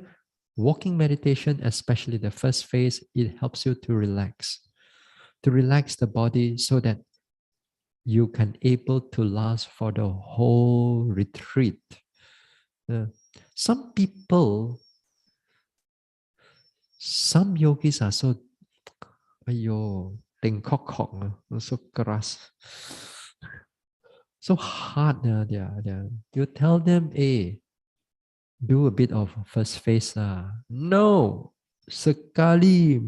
A: walking meditation, especially the first phase, it helps you to relax the body so that you can able to last for the whole retreat. Some people, some yogis are so, so keras, so hard. You tell them, hey, do a bit of first phase. No, sekali.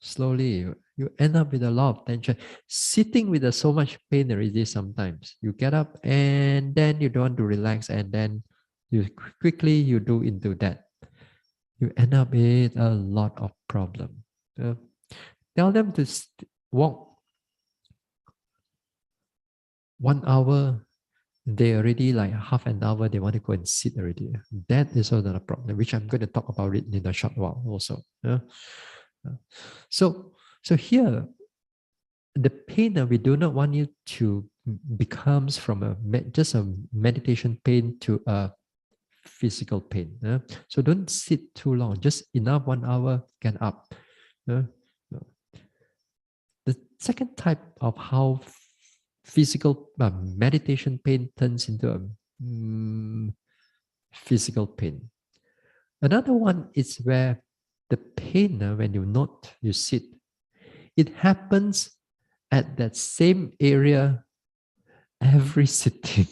A: Slowly, you end up with a lot of tension. Sitting with so much pain already sometimes. You get up and then you don't want to relax and then you quickly you do into that. You end up with a lot of problem. Tell them to walk 1 hour. They already like half an hour. They want to go and sit already. That is another problem, which I'm going to talk about it in a short while also. So here, the pain that we do not want you to becomes from just a meditation pain to a physical pain. So don't sit too long. Just enough 1 hour, get up. The second type of how physical meditation pain turns into a physical pain. Another one is where the pain, when you sit, it happens at that same area every sitting.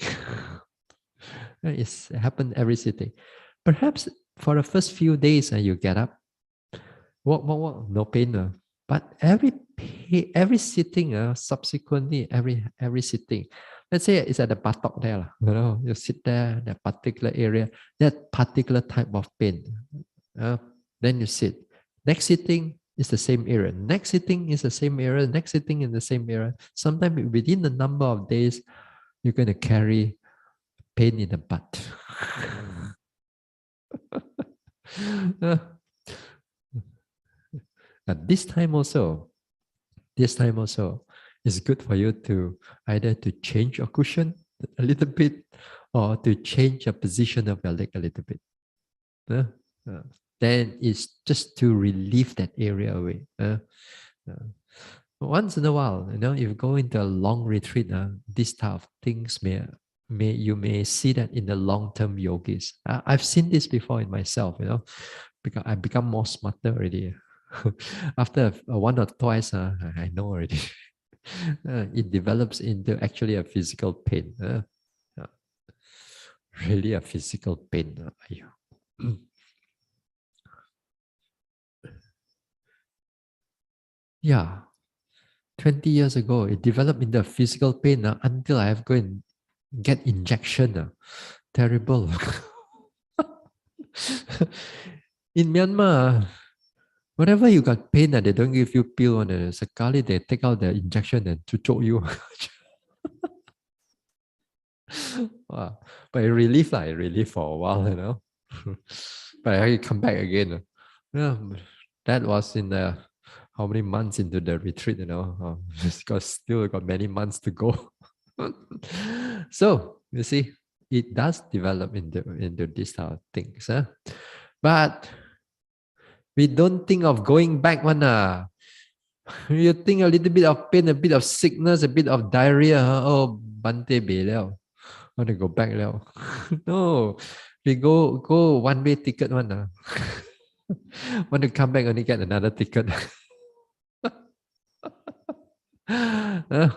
A: It happened every sitting. Perhaps for the first few days, you get up, walk, no pain. But every sitting, subsequently, every sitting, let's say it's at the buttock there, you sit there, that particular area, that particular type of pain. Then you sit. Next sitting is the same area. Next sitting is the same area. Next sitting in the same area. Sometimes within the number of days, you're going to carry pain in the butt. And this time also, it's good for you to either to change your cushion a little bit or to change the position of your leg a little bit. Then it's just to relieve that area away. Once in a while, if you go into a long retreat, these type of things you may see that in the long-term yogis. I've seen this before in myself. because I become more smarter already. After one or twice, I know already. It develops into actually a physical pain. Uh, really a physical pain. Yeah, 20 years ago, it developed into a physical pain until I have to go and get injection. Terrible. In Myanmar, whenever you got pain, they don't give you pill. Sekali, they take out the injection and to choke you. Wow. But it relief, it relief for a while. But I come back again. Yeah, that was in the how many months into the retreat. Just got still got many months to go. So you see, it does develop into these type of things. But we don't think of going back one. You think a little bit of pain, a bit of sickness, a bit of diarrhea. Oh, Bhante be liao. Want to go back liao. No, we go one way ticket one. Want to come back only get another ticket. Uh,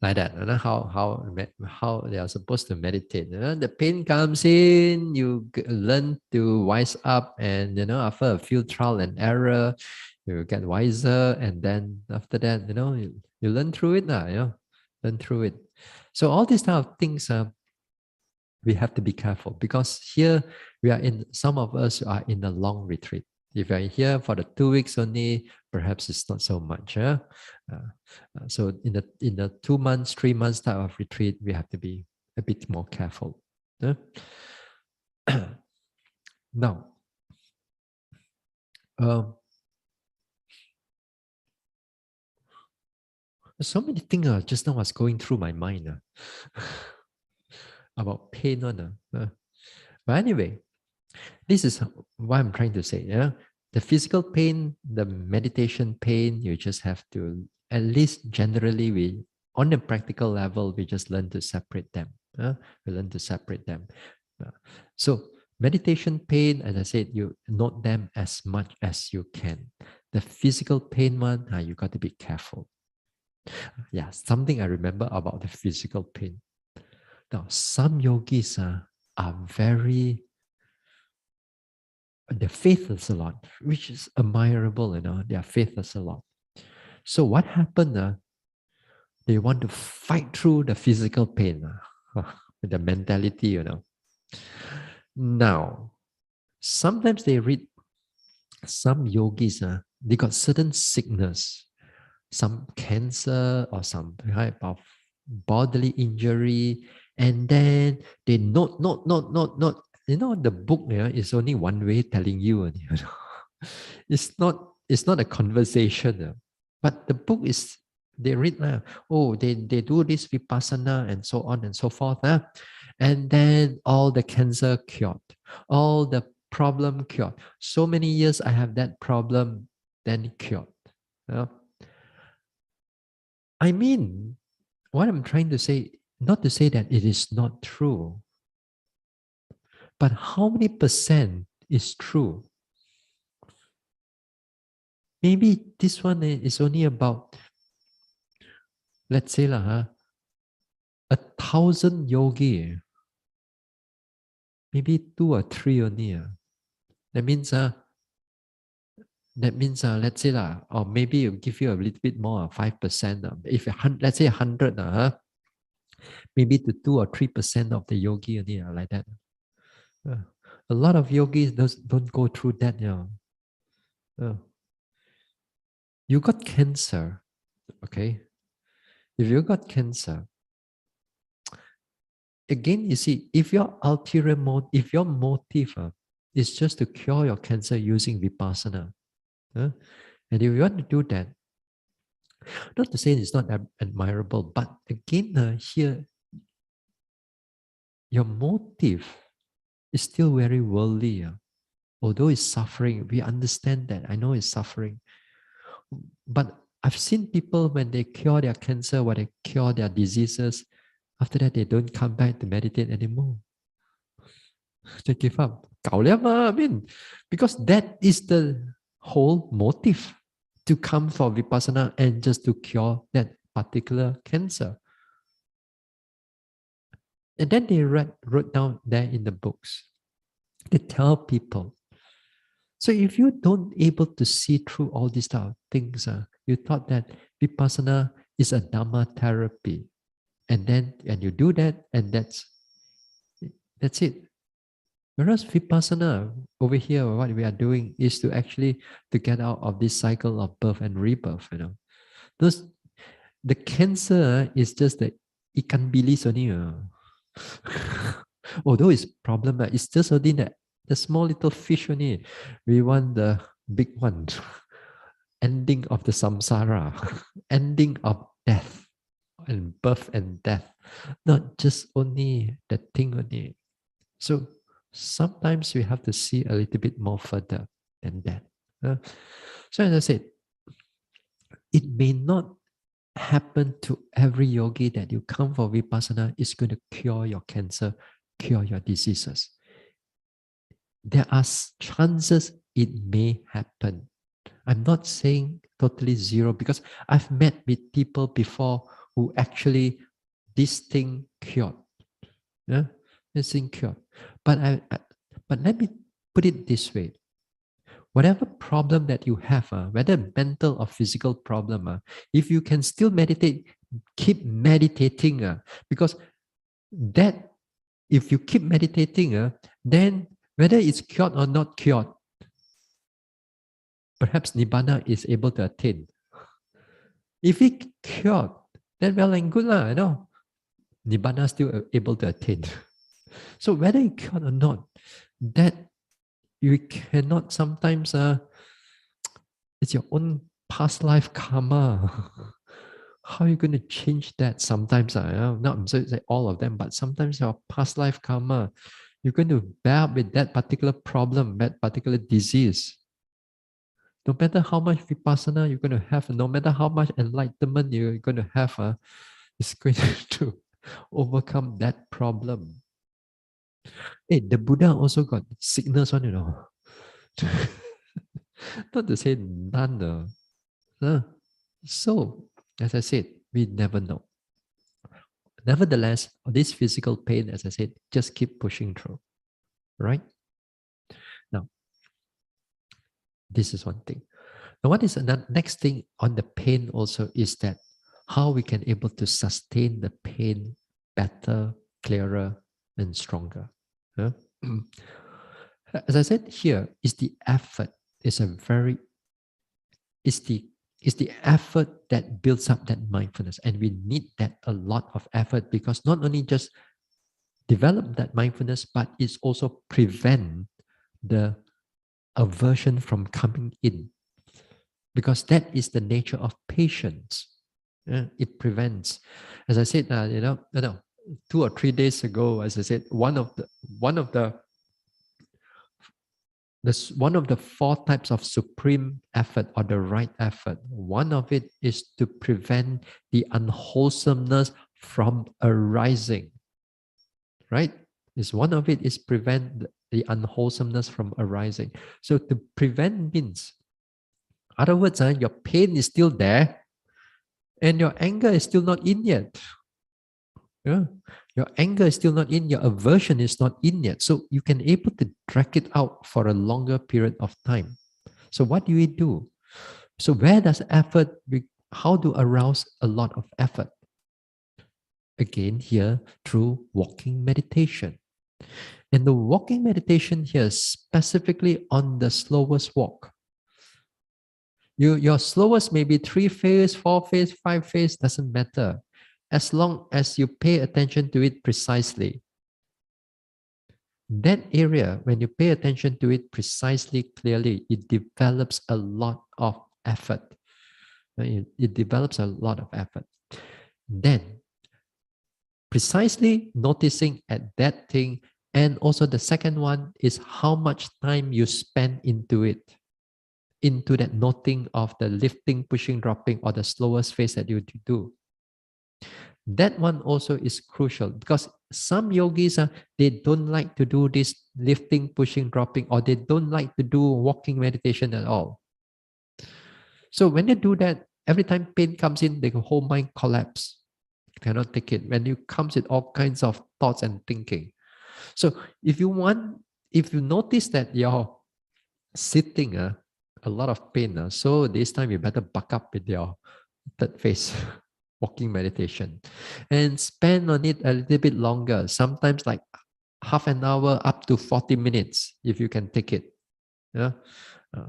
A: like that. How they are supposed to meditate. The pain comes in, you learn to wise up, and after a few trial and error, you get wiser, and then after that, you learn through it. Learn through it. So all these type of things, we have to be careful because here we are in. Some of us are in a long retreat. If you're here for the 2 weeks only, perhaps it's not so much. So in the 2 months, 3 months type of retreat, we have to be a bit more careful. Now, so many things just now was going through my mind about pain. But anyway, this is what I'm trying to say. The physical pain, the meditation pain, you just have to, at least generally, on a practical level, we just learn to separate them. We learn to separate them. So meditation pain, as I said, you note them as much as you can. The physical pain one, you got to be careful. Yeah, something I remember about the physical pain. Now, some yogis are very, their faith is a lot, which is admirable. Their faith is a lot. So what happened? They want to fight through the physical pain with the mentality. Now, sometimes they read some yogis. They got certain sickness, some cancer or some type of bodily injury, and then they note. The book is only one way telling you. It's not a conversation. But the book is, they read, they do this vipassana and so on and so forth. And then all the cancer cured, all the problem cured. So many years I have that problem, then cured. I mean, what I'm trying to say, not to say that it is not true, but how many percent is true? Maybe this one is only about, let's say, 1,000 yogi, maybe 2 or 3 only. That means, let's say, or maybe it'll give you a little bit more, 5%. If let's say 100, maybe to 2 or 3% of the yogi only like that. A lot of yogis don't go through that. You got cancer, okay? If you got cancer, again, you see, if your ulterior motive, if your motive is just to cure your cancer using vipassana, and if you want to do that, not to say it's not admirable, but again, here, your motive is still very worldly. Although it's suffering, we understand that. I know it's suffering. But I've seen people when they cure their cancer, when they cure their diseases, after that they don't come back to meditate anymore. They give up. 搞了嘛, I mean, because that is the whole motive to come for Vipassana and just to cure that particular cancer. And then they wrote down there in the books. They tell people. So if you don't able to see through all these type of things, you thought that Vipassana is a Dhamma therapy. And you do that, and that's it. Whereas Vipassana over here, what we are doing is to actually to get out of this cycle of birth and rebirth. The cancer is just the ikan bilis only. Although it's problem, it's just only the small little fish only. We want the big one. Ending of the samsara, ending of death and birth and death, not just only the thing only. So sometimes we have to see a little bit more further than that. So as I said, it may not happen to every yogi that you come for Vipassana is going to cure your cancer, cure your diseases. There are chances it may happen. I'm not saying totally zero because I've met with people before who actually this thing cured. Yeah, this thing cured. But but let me put it this way. Whatever problem that you have, whether mental or physical problem, if you can still meditate, keep meditating. Because that, if you keep meditating, then whether it's cured or not cured, perhaps Nibbana is able to attain. If it cured, then well and good lah, Nibbana is still able to attain. So whether it cured or not, that you cannot sometimes, it's your own past life karma. How are you going to change that sometimes? Not say all of them, but sometimes your past life karma, you're going to bear with that particular problem, that particular disease. No matter how much vipassana you're going to have, no matter how much enlightenment you're going to have, it's going to overcome that problem. Hey, the Buddha also got sickness one, Not to say none. So, as I said, we never know. Nevertheless, this physical pain, as I said, just keep pushing through, right? Now, this is one thing. Now, what is the next thing on the pain also is that how we can able to sustain the pain better, clearer, and stronger. As I said here, is the effort. It's the effort that builds up that mindfulness, and we need that a lot of effort because not only just develop that mindfulness, but it's also prevent the aversion from coming in, because that is the nature of patience. It prevents, as I said, 2 or 3 days ago, as I said, one of the 4 types of supreme effort or the right effort. One of it is to prevent the unwholesomeness from arising. Right? One of it is prevent the unwholesomeness from arising. So to prevent means, in other words, your pain is still there and your anger is still not in yet. Yeah. Your anger is still not in, your aversion is not in yet. So you can able to drag it out for a longer period of time. So what do we do? So where does effort, how to arouse a lot of effort? Again here, through walking meditation. And the walking meditation here is specifically on the slowest walk. Your slowest may be 3 phase, 4 phase, 5 phase, doesn't matter. As long as you pay attention to it precisely. That area, when you pay attention to it precisely, clearly, it develops a lot of effort. It develops a lot of effort. Then, precisely noticing at that thing, and also the second one is how much time you spend into it, into that noting of the lifting, pushing, dropping, or the slowest phase that you do. That one also is crucial because some yogis, they don't like to do this lifting, pushing, dropping, or they don't like to do walking meditation at all. So when they do that, every time pain comes in, their whole mind collapse. Cannot take it. When it comes with all kinds of thoughts and thinking. So if you notice that you're sitting, a lot of pain, so this time you better buck up with your third phase walking meditation and spend on it a little bit longer, sometimes like half an hour up to 40 minutes if you can take it. Yeah. Uh,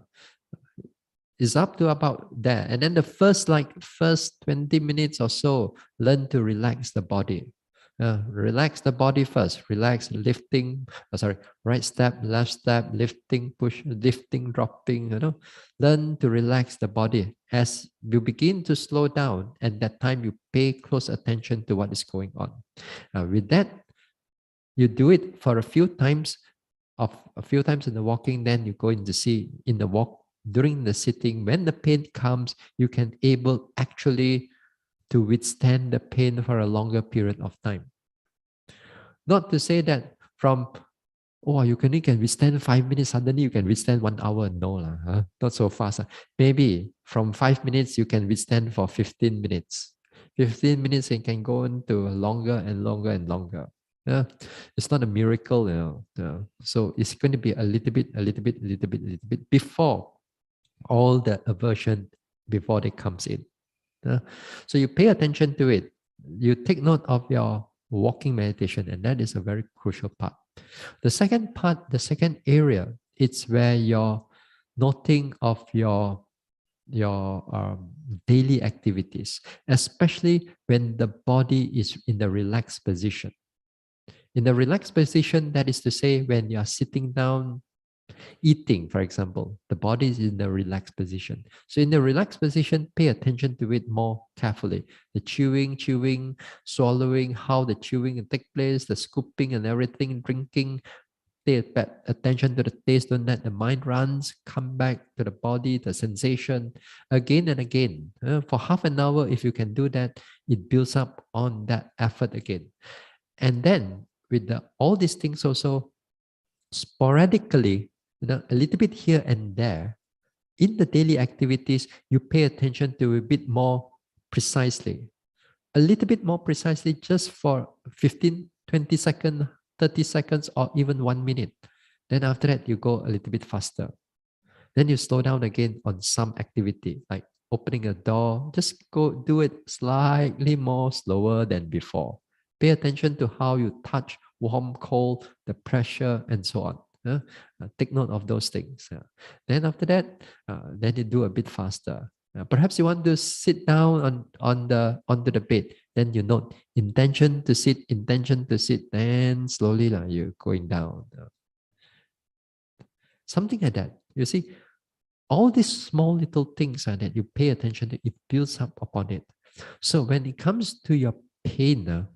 A: it's up to about that. And then the first 20 minutes or so, learn to relax the body. Relax the body first. Relax, lifting, right step, left step, lifting, push, lifting, dropping, Learn to relax the body. As you begin to slow down, and that time you pay close attention to what is going on. With that, you do it for a few times in the walking, then you go in the walk, during the sitting, when the pain comes, you can able actually to withstand the pain for a longer period of time. Not to say that from, you can withstand 5 minutes, suddenly you can withstand 1 hour. No, not so fast. Maybe from 5 minutes, you can withstand for 15 minutes. 15 minutes, it can go into longer and longer and longer. Yeah, it's not a miracle, So it's going to be a little bit before all the aversion before it comes in. So you pay attention to it. You take note of your walking meditation, and that is a very crucial part. The second part, the second area, it's where you're noting of your daily activities, especially when the body is in the relaxed position. In the relaxed position, that is to say, when you are sitting down, eating, for example, the body is in the relaxed position. So in the relaxed position, pay attention to it more carefully. The chewing, swallowing, how the chewing take place, the scooping and everything, drinking. Pay attention to the taste. Don't let the mind runs. Come back to the body, the sensation, again and again. For half an hour, if you can do that, it builds up on that effort again. And then with all these things also, sporadically, a little bit here and there, in the daily activities, you pay attention to a bit more precisely. A little bit more precisely, just for 15, 20 seconds, 30 seconds, or even 1 minute. Then after that, you go a little bit faster. Then you slow down again on some activity, like opening a door. Just go do it slightly more slower than before. Pay attention to how you touch, warm, cold, the pressure, and so on. Take note of those things. Then after that, then you do a bit faster. Perhaps you want to sit down onto the bed. Then you note intention to sit. Then slowly you're going down. Something like that. You see, all these small little things that you pay attention to, it builds up upon it. So when it comes to your pain,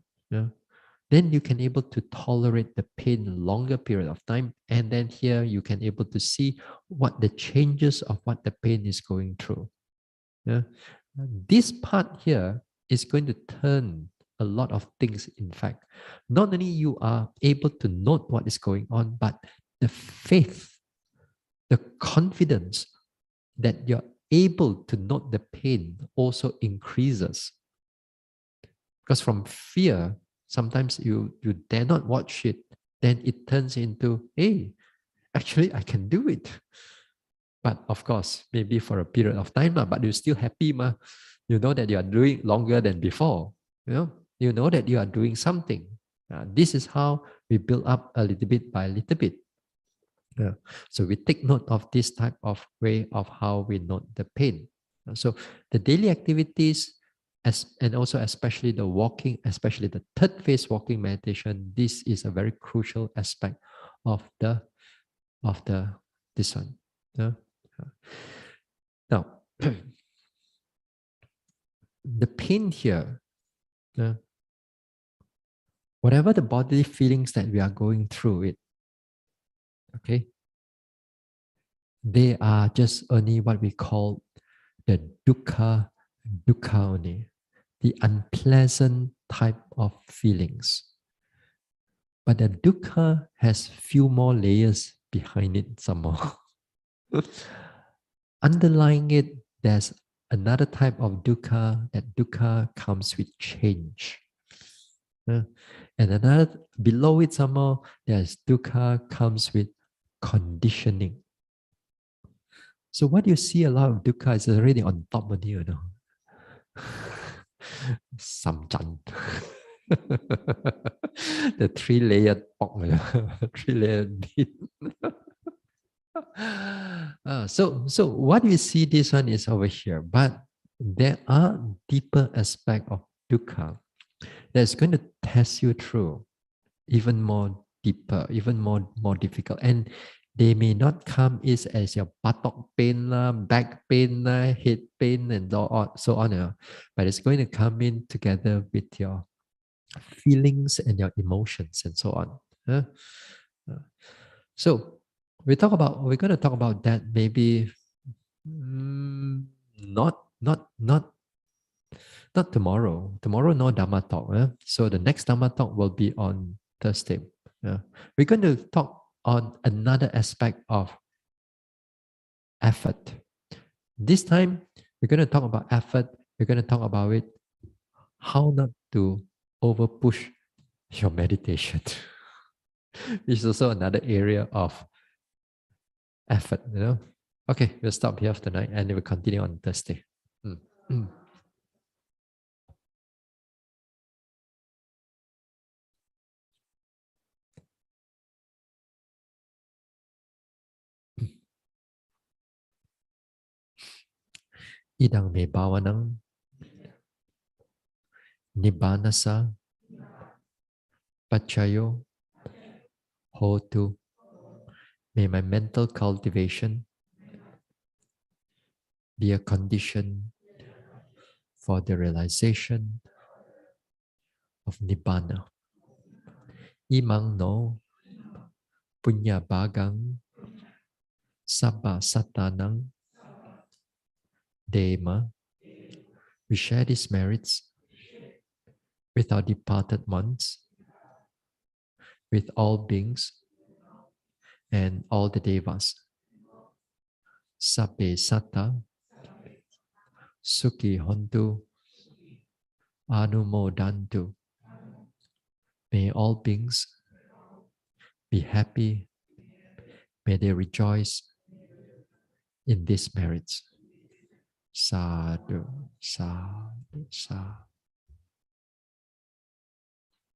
A: then you can able to tolerate the pain a longer period of time. And then here you can able to see what the changes of what the pain is going through. This part here is going to turn a lot of things. In fact, not only you are able to note what is going on, but the faith, the confidence that you're able to note the pain also increases. Because from fear, sometimes you dare not watch it, then it turns into, hey, actually I can do it. But of course, maybe for a period of time, but you're still happy. You know that you are doing longer than before. You know that you are doing something. This is how we build up a little bit by little bit. So we take note of this type of way of how we note the pain. So the daily activities, and also especially the walking, especially the third phase walking meditation, this is a very crucial aspect of this one. Now, the pain here, whatever the bodily feelings that we are going through it, okay, they are just only what we call the dukkha only, the unpleasant type of feelings. But the dukkha has few more layers behind it some more. Underlying it, there's another type of dukkha. That dukkha comes with change. And another below it some more, there's dukkha comes with conditioning. So what you see a lot of dukkha is already on top of you, Samchan. The three-layered pork, three-layered meat. So what we see this one is over here, but there are deeper aspect of dukkha that's going to test you through even more deeper, even more difficult. And they may not come is as your buttock pain, back pain, head pain, and so on. But it's going to come in together with your feelings and your emotions and so on. Uh, So we're going to talk about that maybe not not tomorrow. Tomorrow no Dhamma talk. So the next Dhamma talk will be on Thursday. We're going to talk on another aspect of effort. This time we're going to talk about effort. We're going to talk about it, how not to over push your meditation. This is also another area of effort. Okay, we'll stop here for tonight and we'll continue on Thursday. Mm. Mm. Idang may bawanang nibanasa pachayo hotu. May my mental cultivation be a condition for the realization of Nibbana. Imang no punya bagang sabba satanang dema. We share these merits with our departed ones, with all beings and all the devas. Sabbe satta sukhi hontu anumodantu. May all beings be happy. May they rejoice in these merits. Sadhu, sadhu, sadhu.